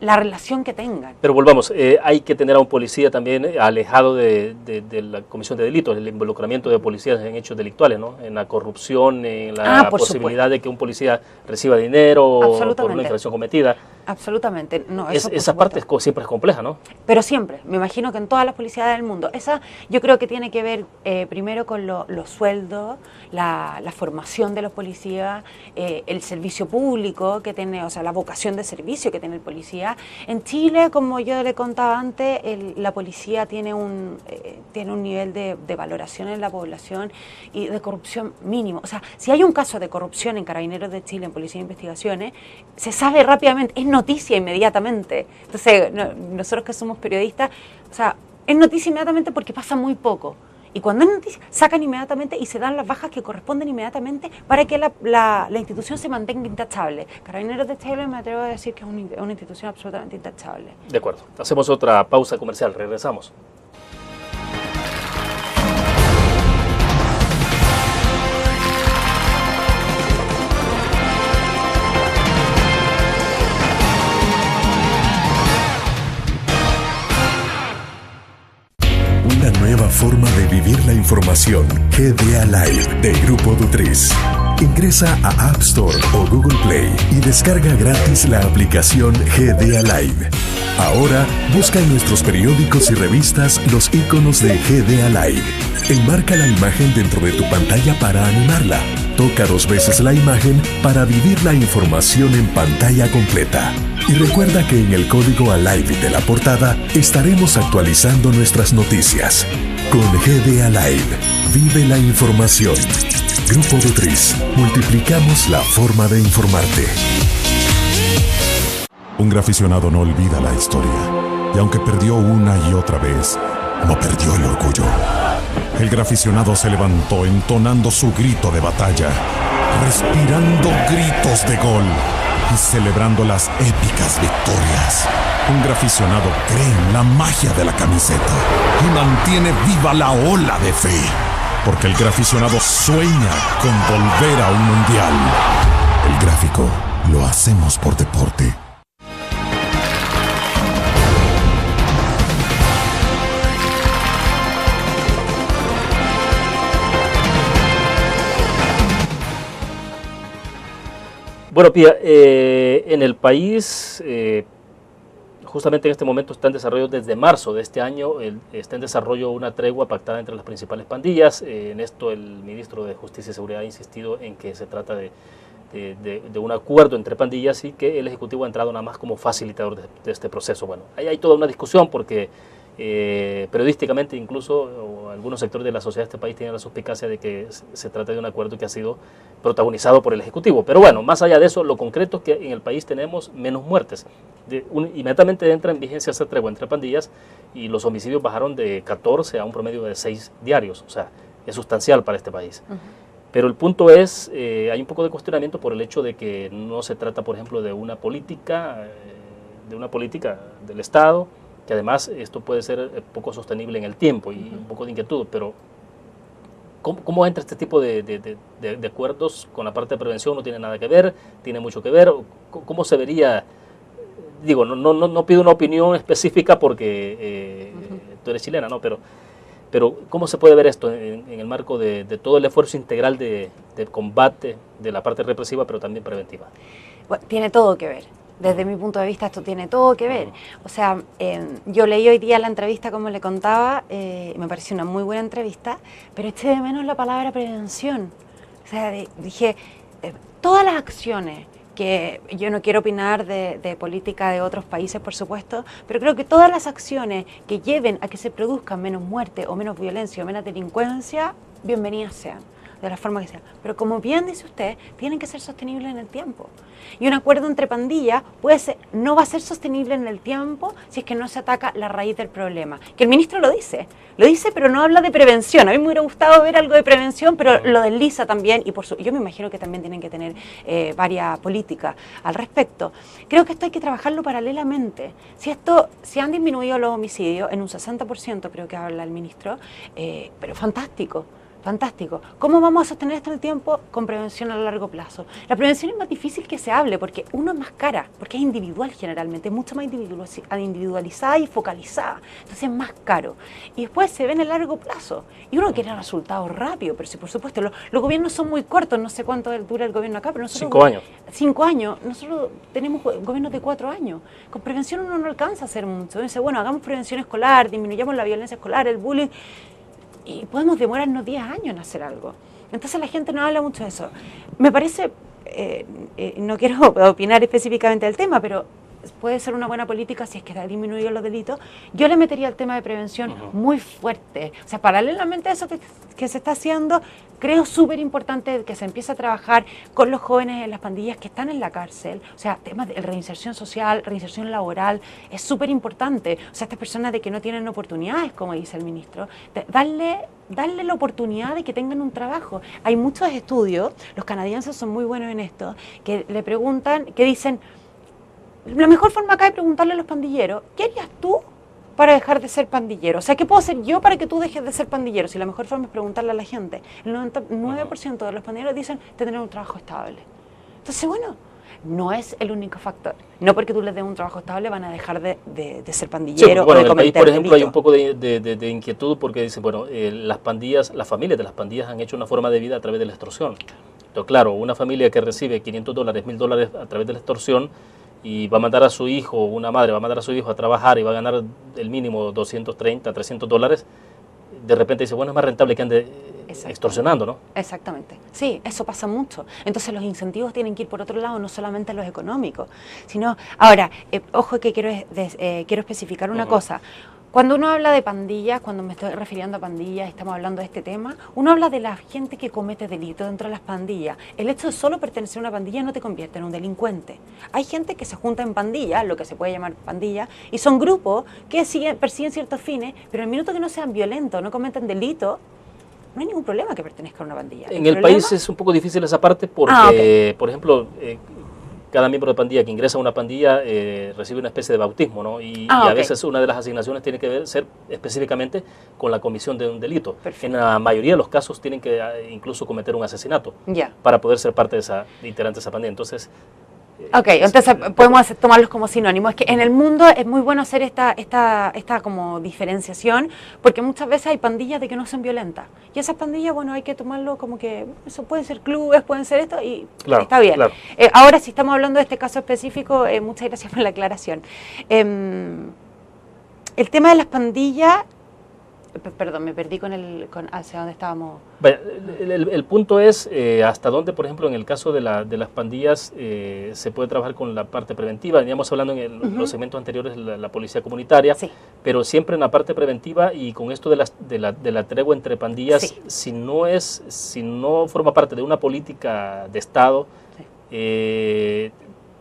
la relación que tengan. Pero volvamos, hay que tener a un policía también alejado de la comisión de delitos, el involucramiento de policías en hechos delictuales, ¿no? En la corrupción, en la posibilidad de que un policía reciba dinero por una infracción cometida. Absolutamente. No, esa parte siempre es compleja, ¿no? Pero siempre, me imagino que en todas las policías del mundo. Esa yo creo que tiene que ver primero con los sueldos, la formación de los policías, el servicio público que tiene, o sea, la vocación de servicio que tiene el policía. En Chile, como yo le contaba antes, la policía tiene un nivel de valoración en la población y de corrupción mínimo. O sea, si hay un caso de corrupción en Carabineros de Chile, en Policía de Investigaciones, se sabe rápidamente, es noticia inmediatamente. Entonces, nosotros que somos periodistas, o sea, es noticia inmediatamente porque pasa muy poco. Y cuando es noticia, sacan inmediatamente y se dan las bajas que corresponden inmediatamente para que la institución se mantenga intachable. Carabineros de Chile me atrevo a decir que es una institución absolutamente intachable. De acuerdo. Hacemos otra pausa comercial. Regresamos. Una nueva forma de vivir la información. GDA Live de Grupo Dutriz. Ingresa a App Store o Google Play y descarga gratis la aplicación GDA Live. Ahora busca en nuestros periódicos y revistas los iconos de GDA Live. Enmarca la imagen dentro de tu pantalla para animarla. Toca 2 veces la imagen para vivir la información en pantalla completa. Y recuerda que en el código ALIVE de la portada estaremos actualizando nuestras noticias. Con GDA Live, vive la información. Grupo Dutriz, multiplicamos la forma de informarte. Un graficionado no olvida la historia, y aunque perdió una y otra vez, no perdió el orgullo. El graficionado se levantó entonando su grito de batalla, respirando gritos de gol y celebrando las épicas victorias. Un graficionado cree en la magia de la camiseta y mantiene viva la ola de fe, porque el graficionado sueña con volver a un mundial. El gráfico lo hacemos por deporte. Bueno, Pía, en el país, justamente en este momento está en desarrollo desde marzo de este año, está en desarrollo una tregua pactada entre las principales pandillas. En esto el ministro de Justicia y Seguridad ha insistido en que se trata de un acuerdo entre pandillas y que el Ejecutivo ha entrado nada más como facilitador de este proceso. Bueno, ahí hay toda una discusión porque periodísticamente incluso algunos sectores de la sociedad de este país tienen la suspicacia de que se trata de un acuerdo que ha sido protagonizado por el Ejecutivo. Pero bueno, más allá de eso, lo concreto es que en el país tenemos menos muertes. Inmediatamente entra en vigencia esta tregua entre pandillas y los homicidios bajaron de 14 a un promedio de 6 diarios. O sea, es sustancial para este país. Pero el punto es, hay un poco de cuestionamiento por el hecho de que no se trata, por ejemplo, de una política del Estado, que además esto puede ser poco sostenible en el tiempo y un poco de inquietud, pero ¿cómo entra este tipo de acuerdos con la parte de prevención? ¿No tiene nada que ver? ¿Tiene mucho que ver? ¿Cómo se vería digo, no pido una opinión específica porque tú eres chilena, ¿no? Pero ¿cómo se puede ver esto en el marco de todo el esfuerzo integral de combate de la parte represiva, pero también preventiva? Bueno, tiene todo que ver. Desde mi punto de vista esto tiene todo que ver. O sea, yo leí hoy día la entrevista, como le contaba, me pareció una muy buena entrevista, pero eché de menos la palabra prevención. O sea, dije, todas las acciones, que yo no quiero opinar de política de otros países, por supuesto, pero creo que todas las acciones que lleven a que se produzcan menos muerte o menos violencia o menos delincuencia, bienvenidas sean, de la forma que sea. Pero como bien dice usted, tienen que ser sostenibles en el tiempo. Y un acuerdo entre pandillas no va a ser sostenible en el tiempo si es que no se ataca la raíz del problema. Que el ministro lo dice pero no habla de prevención. A mí me hubiera gustado ver algo de prevención, pero lo desliza también, y yo me imagino que también tienen que tener varias políticas al respecto. Creo que esto hay que trabajarlo paralelamente. Si han disminuido los homicidios en un 60%, creo que habla el ministro, pero fantástico. Fantástico. ¿Cómo vamos a sostener esto en el tiempo? Con prevención a largo plazo. La prevención es más difícil que se hable porque uno es más cara, porque es individual generalmente, mucho más individualizada y focalizada. Entonces es más caro. Y después se ve en el largo plazo. Y uno quiere resultados rápidos, pero sí, por supuesto, los gobiernos son muy cortos, no sé cuánto dura el gobierno acá, pero nosotros... 5 años. 5 años. Nosotros tenemos gobiernos de 4 años. Con prevención uno no alcanza a hacer mucho. Uno dice, bueno, hagamos prevención escolar, disminuyamos la violencia escolar, el bullying... y podemos demorarnos 10 años en hacer algo. Entonces la gente no habla mucho de eso. Me parece, no quiero opinar específicamente del tema, pero puede ser una buena política si es que ha disminuido los delitos. Yo le metería el tema de prevención muy fuerte. O sea, paralelamente a eso que se está haciendo, creo súper importante que se empiece a trabajar con los jóvenes en las pandillas que están en la cárcel. O sea, temas de reinserción social, reinserción laboral, es súper importante. O sea, estas personas de que no tienen oportunidades, como dice el ministro, darle la oportunidad de que tengan un trabajo. Hay muchos estudios, los canadienses son muy buenos en esto, que le preguntan, que dicen, la mejor forma acá es preguntarle a los pandilleros, ¿qué harías tú para dejar de ser pandillero? O sea, ¿qué puedo hacer yo para que tú dejes de ser pandillero? Si la mejor forma es preguntarle a la gente. El 99% de los pandilleros dicen tener un trabajo estable. Entonces, bueno, no es el único factor. No porque tú les des un trabajo estable van a dejar de ser pandilleros, sí, bueno, o de cometer en el país, por ejemplo, delito. hay un poco de inquietud porque dicen, bueno, las familias de las pandillas han hecho una forma de vida a través de la extorsión. Entonces, claro, una familia que recibe $500, $1,000 a través de la extorsión, y va a mandar a su hijo, una madre va a mandar a su hijo a trabajar y va a ganar el mínimo $230, $300, de repente dice, bueno, es más rentable que ande extorsionando, ¿no? Exactamente. Sí, eso pasa mucho. Entonces los incentivos tienen que ir por otro lado, no solamente los económicos, sino... Ahora, ojo que quiero especificar una cosa. Cuando uno habla de pandillas, cuando me estoy refiriendo a pandillas, estamos hablando de este tema, uno habla de la gente que comete delitos dentro de las pandillas. El hecho de solo pertenecer a una pandilla no te convierte en un delincuente. Hay gente que se junta en pandillas, lo que se puede llamar pandillas, y son grupos que persiguen ciertos fines, pero en el minuto que no sean violentos, no cometen delitos, no hay ningún problema que pertenezca a una pandilla. En el país es un poco difícil esa parte porque, por ejemplo... cada miembro de pandilla que ingresa a una pandilla recibe una especie de bautismo, ¿no? Y a veces una de las asignaciones tiene que ser específicamente con la comisión de un delito. Perfecto. En la mayoría de los casos tienen que incluso cometer un asesinato para poder ser parte de integrante de esa pandilla. Entonces, entonces podemos tomarlos como sinónimos. Es que en el mundo es muy bueno hacer esta como diferenciación, porque muchas veces hay pandillas de que no son violentas. Y esas pandillas, bueno, hay que tomarlo como que eso pueden ser clubes, pueden ser esto, y está bien. Claro. Ahora, si estamos hablando de este caso específico, muchas gracias por la aclaración. El tema de las pandillas... Perdón, me perdí hacia dónde estábamos. El punto es hasta dónde, por ejemplo, en el caso de las pandillas se puede trabajar con la parte preventiva. Veníamos hablando en los segmentos anteriores de la policía comunitaria, pero siempre en la parte preventiva, y con esto de la tregua entre pandillas, si no forma parte de una política de Estado,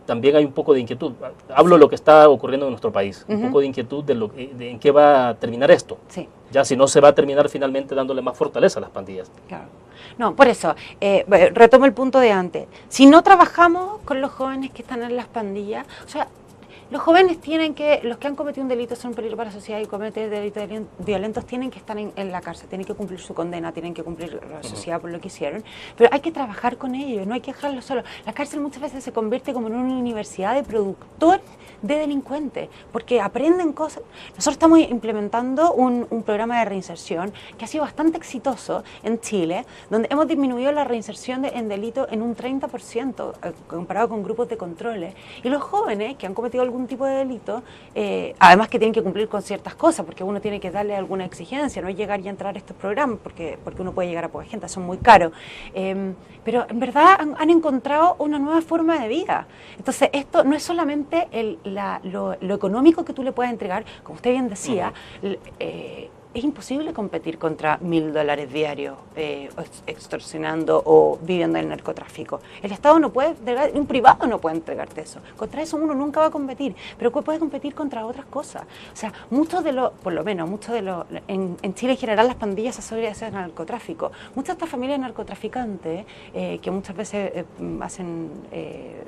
también hay un poco de inquietud. Hablo de lo que está ocurriendo en nuestro país, un poco de inquietud de en qué va a terminar esto. Ya si no se va a terminar finalmente dándole más fortaleza a las pandillas. Claro. No, por eso, retomo el punto de antes. Si no trabajamos con los jóvenes que están en las pandillas, o sea, Los jóvenes los que han cometido un delito son un peligro para la sociedad y cometen delitos violentos tienen que estar en la cárcel, tienen que cumplir su condena, tienen que cumplir la sociedad por lo que hicieron, pero hay que trabajar con ellos, no hay que dejarlos solos. La cárcel muchas veces se convierte como en una universidad de productores de delincuentes, porque aprenden cosas. Nosotros estamos implementando un programa de reinserción que ha sido bastante exitoso en Chile, donde hemos disminuido la reinserción en delito en un 30% comparado con grupos de controles, y los jóvenes que han cometido algún tipo de delito, además que tienen que cumplir con ciertas cosas, porque uno tiene que darle alguna exigencia, no es llegar y entrar a estos programas, porque uno puede llegar a poca gente, son muy caros, pero en verdad han encontrado una nueva forma de vida. Entonces esto no es solamente lo económico que tú le puedes entregar, como usted bien decía, es imposible competir contra $1.000 diarios extorsionando o viviendo en el narcotráfico. El Estado no puede entregar, un privado no puede entregarte eso. Contra eso uno nunca va a competir, pero puede competir contra otras cosas. O sea, en Chile en general las pandillas se asocian al narcotráfico. Muchas de estas familias narcotraficantes, que muchas veces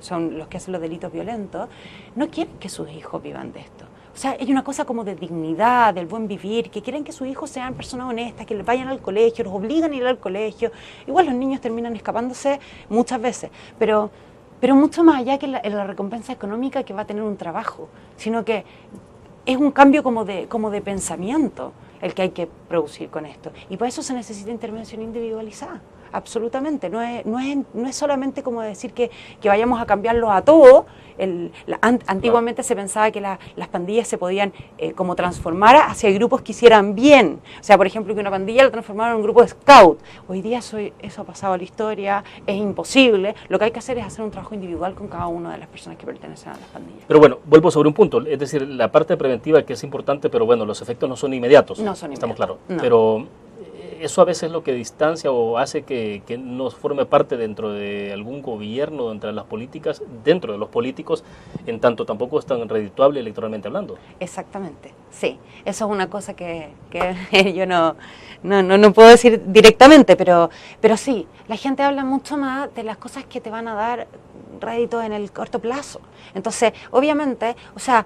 son los que hacen los delitos violentos, no quieren que sus hijos vivan de esto. O sea, hay una cosa como de dignidad, del buen vivir, que quieren que sus hijos sean personas honestas, que les vayan al colegio, los obligan a ir al colegio. Igual los niños terminan escapándose muchas veces, pero mucho más allá que la recompensa económica que va a tener un trabajo, sino que es un cambio como de pensamiento el que hay que producir con esto. Y por eso se necesita intervención individualizada. Absolutamente, no es solamente como decir que vayamos a cambiarlo a todo. Antiguamente se pensaba que las pandillas se podían como transformar hacia grupos que hicieran bien. O sea, por ejemplo, que una pandilla la transformaron en un grupo de scout. Hoy día eso ha pasado a la historia, es imposible. Lo que hay que hacer es hacer un trabajo individual con cada una de las personas que pertenecen a las pandillas. Pero bueno, vuelvo sobre un punto, es decir, la parte preventiva que es importante, pero bueno, los efectos no son inmediatos. No son inmediatos. Estamos claros. No. Pero eso a veces es lo que distancia o hace que no forme parte dentro de algún gobierno, dentro de las políticas, dentro de los políticos, en tanto tampoco es tan redituable electoralmente hablando. Exactamente, sí. Eso es una cosa que yo no puedo decir directamente, pero sí, la gente habla mucho más de las cosas que te van a dar réditos en el corto plazo. Entonces, obviamente, o sea,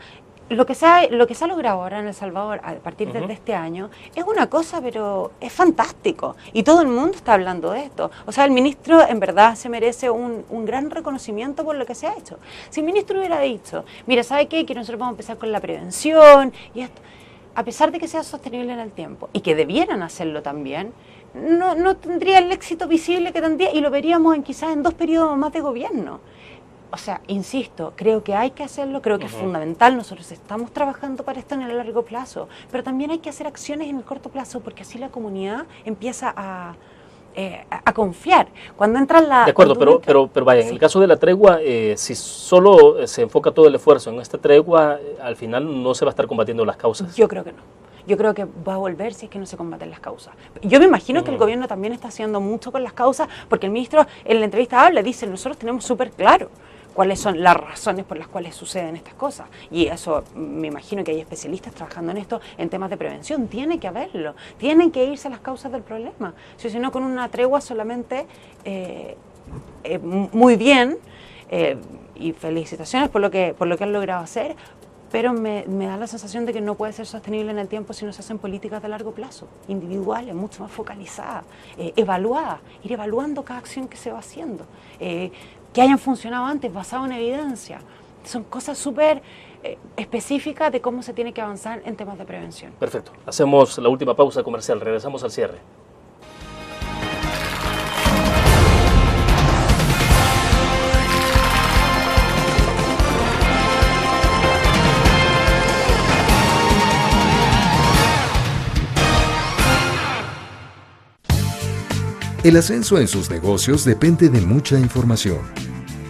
lo que se ha logrado ahora en El Salvador a partir de este año es una cosa, pero es fantástico. Y todo el mundo está hablando de esto. O sea, el ministro en verdad se merece un gran reconocimiento por lo que se ha hecho. Si el ministro hubiera dicho, mira, ¿sabe qué? Que nosotros vamos a empezar con la prevención y esto, a pesar de que sea sostenible en el tiempo y que debieran hacerlo también, no tendría el éxito visible que tendría y lo veríamos quizás en 2 periodos más de gobierno. O sea, insisto, creo que hay que hacerlo, creo que es fundamental, nosotros estamos trabajando para esto en el largo plazo, pero también hay que hacer acciones en el corto plazo porque así la comunidad empieza a confiar. Cuando entra de acuerdo, pero vaya, en el caso de la tregua, si solo se enfoca todo el esfuerzo en esta tregua, al final no se va a estar combatiendo las causas. Yo creo que no. Yo creo que va a volver si es que no se combaten las causas. Yo me imagino que el gobierno también está haciendo mucho con las causas, porque el ministro en la entrevista dice, nosotros tenemos súper claro cuáles son las razones por las cuales suceden estas cosas. Y eso, me imagino que hay especialistas trabajando en esto, en temas de prevención. Tiene que haberlo. Tienen que irse a las causas del problema. Si no, con una tregua solamente, muy bien, y felicitaciones por lo que han logrado hacer, pero me da la sensación de que no puede ser sostenible en el tiempo si no se hacen políticas de largo plazo, individuales, mucho más focalizadas, evaluadas, ir evaluando cada acción que se va haciendo, que hayan funcionado antes, basado en evidencia. Son cosas súper específicas de cómo se tiene que avanzar en temas de prevención. Perfecto. Hacemos la última pausa comercial, regresamos al cierre. El ascenso en sus negocios depende de mucha información.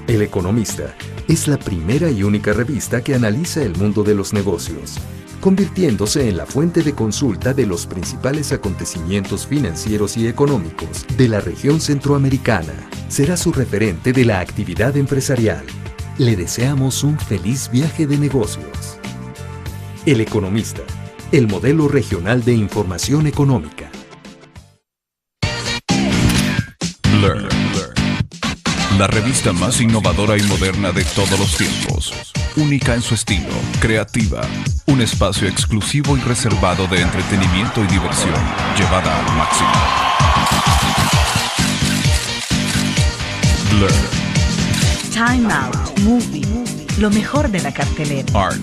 El Economista es la primera y única revista que analiza el mundo de los negocios, convirtiéndose en la fuente de consulta de los principales acontecimientos financieros y económicos de la región centroamericana. Será su referente de la actividad empresarial. Le deseamos un feliz viaje de negocios. El Economista, el modelo regional de información económica. Learn, la revista más innovadora y moderna de todos los tiempos. única en su estilo, creativa, un espacio exclusivo y reservado de entretenimiento y diversión, llevada al máximo. Blur. Time Out Movie. Lo mejor de la cartelera. Art.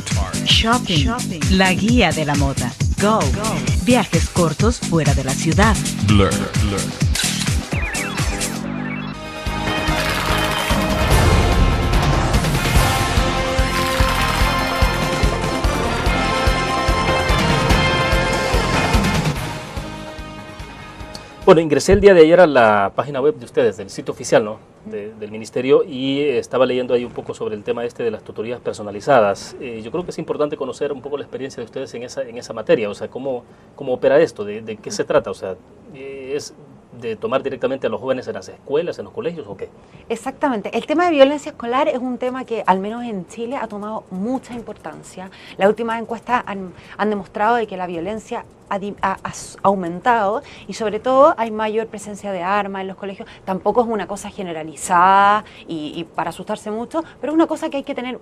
Shopping. La guía de la moda. Go. Viajes cortos fuera de la ciudad. Blur. Bueno, ingresé el día de ayer a la página web de ustedes, del sitio oficial, ¿no? Del ministerio, y estaba leyendo ahí un poco sobre el tema de las tutorías personalizadas. Yo creo que es importante conocer un poco la experiencia de ustedes en esa materia, o sea, cómo opera esto, de qué se trata, o sea, ¿es de tomar directamente a los jóvenes en las escuelas, en los colegios o qué? Exactamente. El tema de violencia escolar es un tema que, al menos en Chile, ha tomado mucha importancia. Las últimas encuestas han demostrado de que la violencia ha aumentado y sobre todo hay mayor presencia de armas en los colegios. Tampoco es una cosa generalizada y para asustarse mucho, pero es una cosa que hay que tener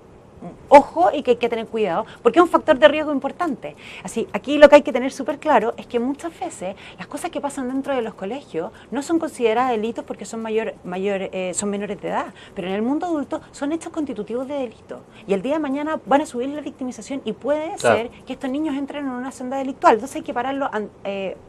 ojo y que hay que tener cuidado, porque es un factor de riesgo importante. Así, aquí lo que hay que tener súper claro es que muchas veces las cosas que pasan dentro de los colegios no son consideradas delitos porque son son menores de edad, pero en el mundo adulto son hechos constitutivos de delito. Y el día de mañana van a subir la victimización y puede ser que estos niños entren en una senda delictual. Entonces hay que pararlo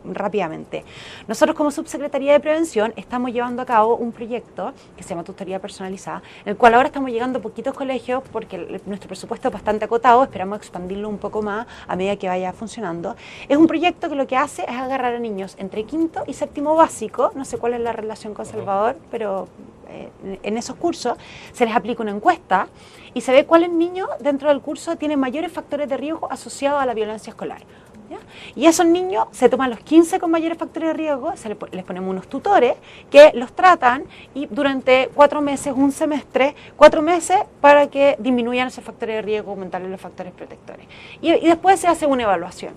rápidamente. Nosotros como Subsecretaría de Prevención estamos llevando a cabo un proyecto que se llama Tutoría Personalizada, en el cual ahora estamos llegando a poquitos colegios porque nuestro presupuesto es bastante acotado, esperamos expandirlo un poco más a medida que vaya funcionando. Es un proyecto que lo que hace es agarrar a niños entre quinto y séptimo básico, no sé cuál es la relación con Salvador, pero en esos cursos se les aplica una encuesta y se ve cuáles niños dentro del curso tienen mayores factores de riesgo asociados a la violencia escolar. ¿Ya? Y esos niños se toman los 15 con mayores factores de riesgo, les ponemos unos tutores que los tratan y durante 4 meses, un semestre, 4 meses para que disminuyan esos factores de riesgo, aumentarles los factores protectores. Y después se hace una evaluación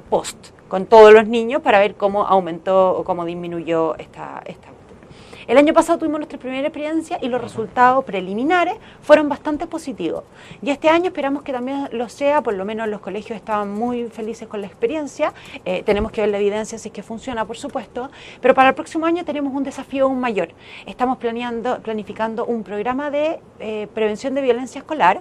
post con todos los niños para ver cómo aumentó o cómo disminuyó esta. El año pasado tuvimos nuestra primera experiencia y los resultados preliminares fueron bastante positivos. Y este año esperamos que también lo sea, por lo menos los colegios estaban muy felices con la experiencia. Tenemos que ver la evidencia si es que funciona, por supuesto, pero para el próximo año tenemos un desafío aún mayor. Estamos planificando un programa de prevención de violencia escolar.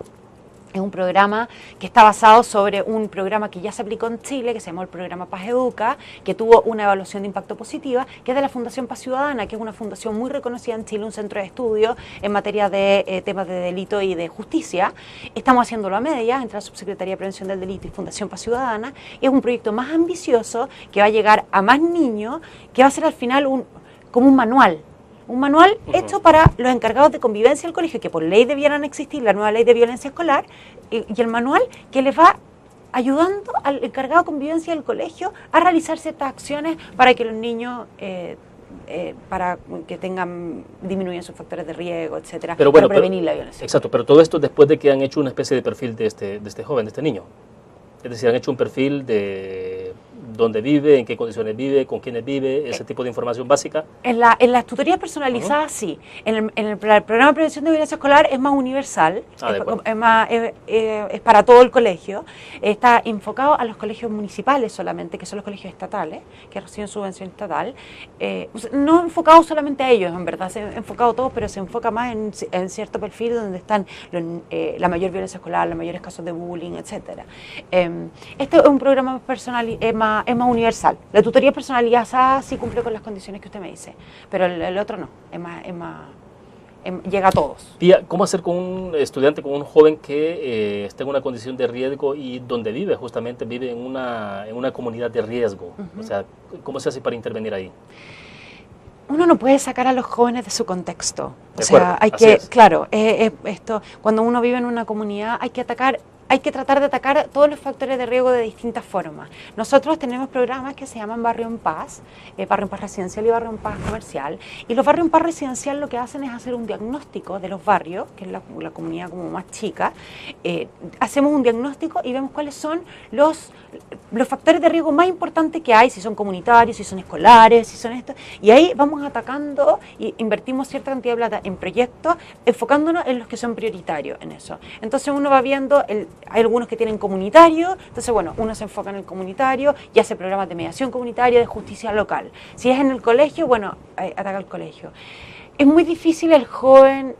Es un programa que está basado sobre un programa que ya se aplicó en Chile, que se llamó el programa Paz Educa, que tuvo una evaluación de impacto positiva, que es de la Fundación Paz Ciudadana, que es una fundación muy reconocida en Chile, un centro de estudio en materia de temas de delito y de justicia. Estamos haciéndolo a medias entre la Subsecretaría de Prevención del Delito y Fundación Paz Ciudadana. Es un proyecto más ambicioso que va a llegar a más niños, que va a ser al final como un manual. Un manual hecho para los encargados de convivencia del colegio, que por ley debieran existir, la nueva ley de violencia escolar, y el manual que les va ayudando al encargado de convivencia del colegio a realizar ciertas acciones para que los niños para que disminuyan sus factores de riesgo, etcétera, para prevenir la violencia. Exacto, pero todo esto después de que han hecho una especie de perfil de este joven, de este niño. Es decir, han hecho un perfil de dónde vive, en qué condiciones vive, con quiénes vive, ese tipo de información básica. En las tutorías personalizadas sí. En el programa de prevención de violencia escolar es más universal, es para todo el colegio. Está enfocado a los colegios municipales solamente, que son los colegios estatales, que reciben subvención estatal. No enfocado solamente a ellos, en verdad, se ha enfocado a todos, pero se enfoca más en cierto perfil donde están la mayor violencia escolar, los mayores casos de bullying, etcétera. Este es un programa personal, es más universal. La tutoría personalizada sí cumple con las condiciones que usted me dice, pero el otro no, llega a todos. Pía, ¿cómo hacer con un estudiante, con un joven que está en una condición de riesgo y donde vive, justamente vive en una comunidad de riesgo? O sea, ¿cómo se hace para intervenir ahí? Uno no puede sacar a los jóvenes de su contexto. O sea, hay que, claro, cuando uno vive en una comunidad hay que tratar de atacar todos los factores de riesgo de distintas formas. Nosotros tenemos programas que se llaman Barrio en Paz Residencial y Barrio en Paz Comercial, y los Barrio en Paz Residencial lo que hacen es hacer un diagnóstico de los barrios, que es la comunidad como más chica. Hacemos un diagnóstico y vemos cuáles son los factores de riesgo más importantes que hay, si son comunitarios, si son escolares, si son esto, y ahí vamos atacando y invertimos cierta cantidad de plata en proyectos, enfocándonos en los que son prioritarios en eso. Entonces uno va viendo, hay algunos que tienen comunitario, entonces bueno, uno se enfoca en el comunitario y hace programas de mediación comunitaria, de justicia local. Si es en el colegio, bueno, ataca el colegio. Es muy difícil el joven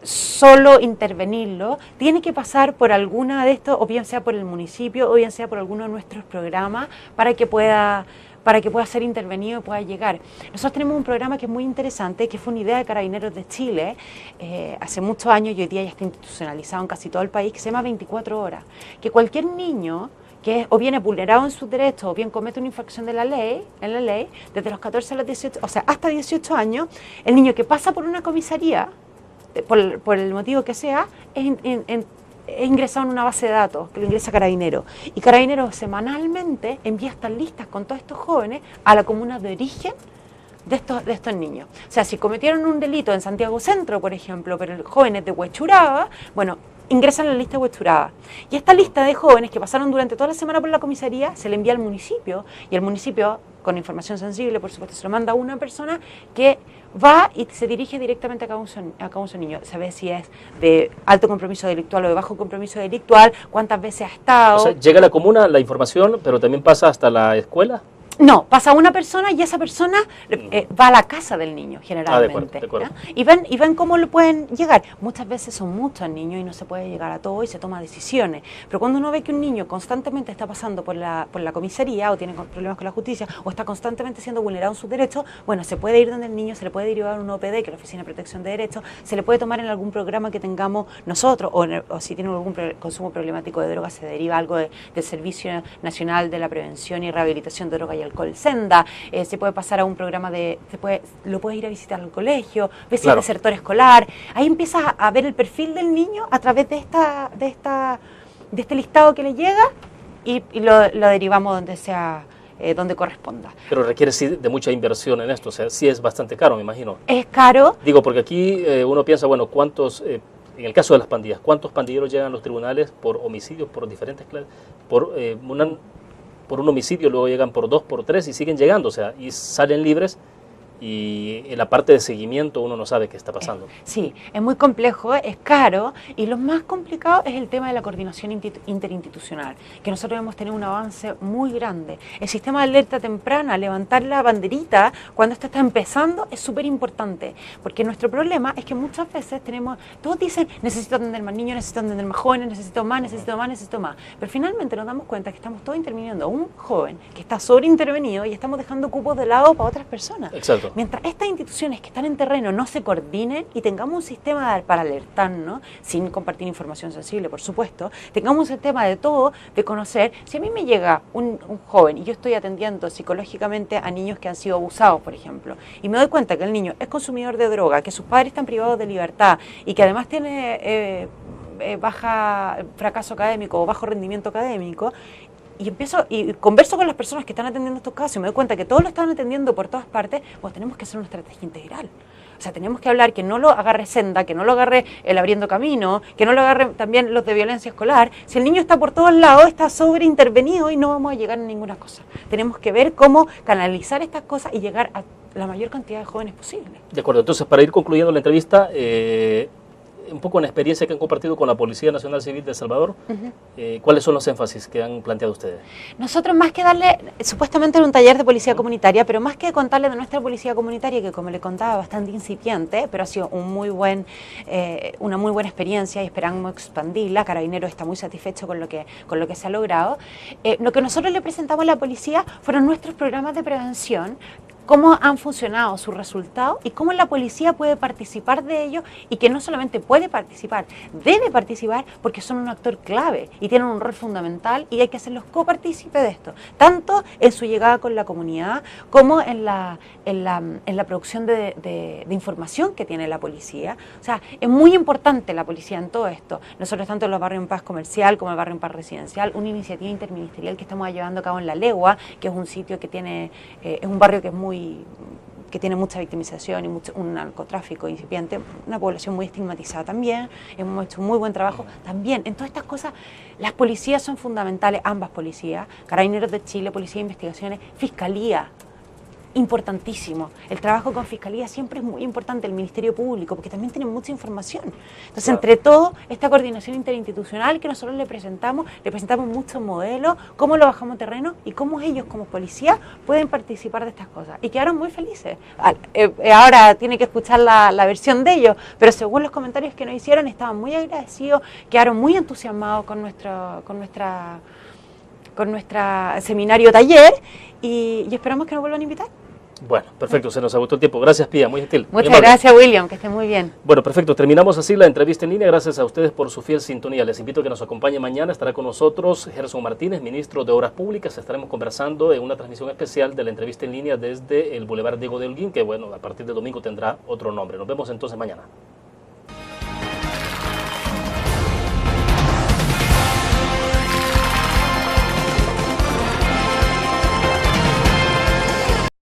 solo intervenirlo, tiene que pasar por alguna de estos, o bien sea por el municipio, o bien sea por alguno de nuestros programas, para que pueda ser intervenido y pueda llegar. Nosotros tenemos un programa que es muy interesante, que fue una idea de Carabineros de Chile, hace muchos años, y hoy día ya está institucionalizado en casi todo el país, que se llama 24 horas, que cualquier niño que o bien es vulnerado en sus derechos o bien comete una infracción de la ley, desde los 14 a los 18, o sea, hasta 18 años, el niño que pasa por una comisaría, por el motivo que sea, es ingresado en una base de datos que lo ingresa Carabineros. Y Carabineros semanalmente envía estas listas con todos estos jóvenes a la comuna de origen de estos niños. O sea, si cometieron un delito en Santiago Centro, por ejemplo, pero el joven es de Huechuraba, bueno, ingresan a la lista de Huechuraba. Y esta lista de jóvenes que pasaron durante toda la semana por la comisaría se le envía al municipio, y el municipio, con información sensible, por supuesto, se lo manda a una persona que va y se dirige directamente a cada uno de niños. Sabe si es de alto compromiso delictual o de bajo compromiso delictual, cuántas veces ha estado. O sea, llega a la comuna la información, pero también pasa hasta la escuela. No, pasa una persona y esa persona va a la casa del niño, generalmente. De acuerdo. Y ven cómo lo pueden llegar. Muchas veces son muchos niños y no se puede llegar a todo y se toma decisiones. Pero cuando uno ve que un niño constantemente está pasando por la comisaría o tiene problemas con la justicia o está constantemente siendo vulnerado en sus derechos, bueno, se puede ir donde el niño, se le puede derivar a un OPD, que es la Oficina de Protección de Derechos, se le puede tomar en algún programa que tengamos nosotros o si tiene algún consumo problemático de drogas, se deriva algo del Servicio Nacional de la Prevención y Rehabilitación de Drogas y Alcohol, Senda, se puede pasar a un programa lo puedes ir a visitar al colegio, ves el desertor escolar, ahí empiezas a ver el perfil del niño a través de este listado que le llega y lo derivamos donde sea, donde corresponda. Pero requiere sí de mucha inversión en esto, o sea, sí es bastante caro, me imagino. Es caro. Digo, porque aquí uno piensa, bueno, ¿cuántos... en el caso de las pandillas, ¿cuántos pandilleros llegan a los tribunales por homicidios, por diferentes clases, por un homicidio, luego llegan por 2, por 3 y siguen llegando, o sea, y salen libres? Y en la parte de seguimiento uno no sabe qué está pasando. Sí, es muy complejo, es caro, y lo más complicado es el tema de la coordinación interinstitucional, que nosotros hemos tenido un avance muy grande. El sistema de alerta temprana, levantar la banderita cuando esto está empezando, es súper importante, porque nuestro problema es que muchas veces todos dicen, necesito atender más niños, necesito atender más jóvenes, necesito más, pero finalmente nos damos cuenta que estamos todos interviniendo a un joven que está sobreintervenido y estamos dejando cupos de lado para otras personas. Exacto. Mientras estas instituciones que están en terreno no se coordinen y tengamos un sistema para alertarnos, sin compartir información sensible, por supuesto, tengamos un sistema de todo, de conocer, si a mí me llega un joven y yo estoy atendiendo psicológicamente a niños que han sido abusados, por ejemplo, y me doy cuenta que el niño es consumidor de droga, que sus padres están privados de libertad y que además tiene baja fracaso académico o bajo rendimiento académico, y converso con las personas que están atendiendo estos casos y me doy cuenta que todos lo están atendiendo por todas partes, pues tenemos que hacer una estrategia integral. O sea, tenemos que hablar que no lo agarre Senda, que no lo agarre el Abriendo Camino, que no lo agarre también los de violencia escolar. Si el niño está por todos lados, está sobreintervenido y no vamos a llegar a ninguna cosa. Tenemos que ver cómo canalizar estas cosas y llegar a la mayor cantidad de jóvenes posible. De acuerdo, entonces para ir concluyendo la entrevista, un poco en la experiencia que han compartido con la Policía Nacional Civil de El Salvador, ¿cuáles son los énfasis que han planteado ustedes? Nosotros, más que darle, supuestamente era un taller de policía comunitaria, pero más que contarle de nuestra policía comunitaria, que como le contaba, bastante incipiente, pero ha sido una muy buena experiencia y esperamos expandirla. Carabineros está muy satisfecho con lo que se ha logrado. Lo que nosotros le presentamos a la policía fueron nuestros programas de prevención, cómo han funcionado sus resultados y cómo la policía puede participar de ellos, y que no solamente puede participar, debe participar, porque son un actor clave y tienen un rol fundamental y hay que hacerlos copartícipes de esto, tanto en su llegada con la comunidad como en la producción de información que tiene la policía. O sea, es muy importante la policía en todo esto. Nosotros, tanto en los barrios en paz comercial como en el barrio en paz residencial, una iniciativa interministerial que estamos llevando a cabo en La Legua, que es un sitio que tiene, es un barrio que es muy que tiene mucha victimización y un narcotráfico incipiente, una población muy estigmatizada también. Hemos hecho muy buen trabajo también. En todas estas cosas, las policías son fundamentales, ambas policías, Carabineros de Chile, Policía de Investigaciones, Fiscalía. Importantísimo. El trabajo con Fiscalía siempre es muy importante, el Ministerio Público, porque también tienen mucha información. Entonces, entre todo, esta coordinación interinstitucional que nosotros le presentamos muchos modelos, cómo lo bajamos a terreno y cómo ellos como policía pueden participar de estas cosas. Y quedaron muy felices. Ahora tiene que escuchar la versión de ellos, pero según los comentarios que nos hicieron, estaban muy agradecidos, quedaron muy entusiasmados con nuestra seminario taller y esperamos que nos vuelvan a invitar. Bueno, perfecto, se nos agotó el tiempo. Gracias, Pía, muy gentil. Muchas gracias, William, que esté muy bien. Bueno, perfecto, terminamos así la entrevista en línea. Gracias a ustedes por su fiel sintonía. Les invito a que nos acompañe mañana. Estará con nosotros Gerson Martínez, ministro de Obras Públicas. Estaremos conversando en una transmisión especial de la entrevista en línea desde el Boulevard Diego de Holguín, que bueno, a partir del domingo tendrá otro nombre. Nos vemos entonces mañana.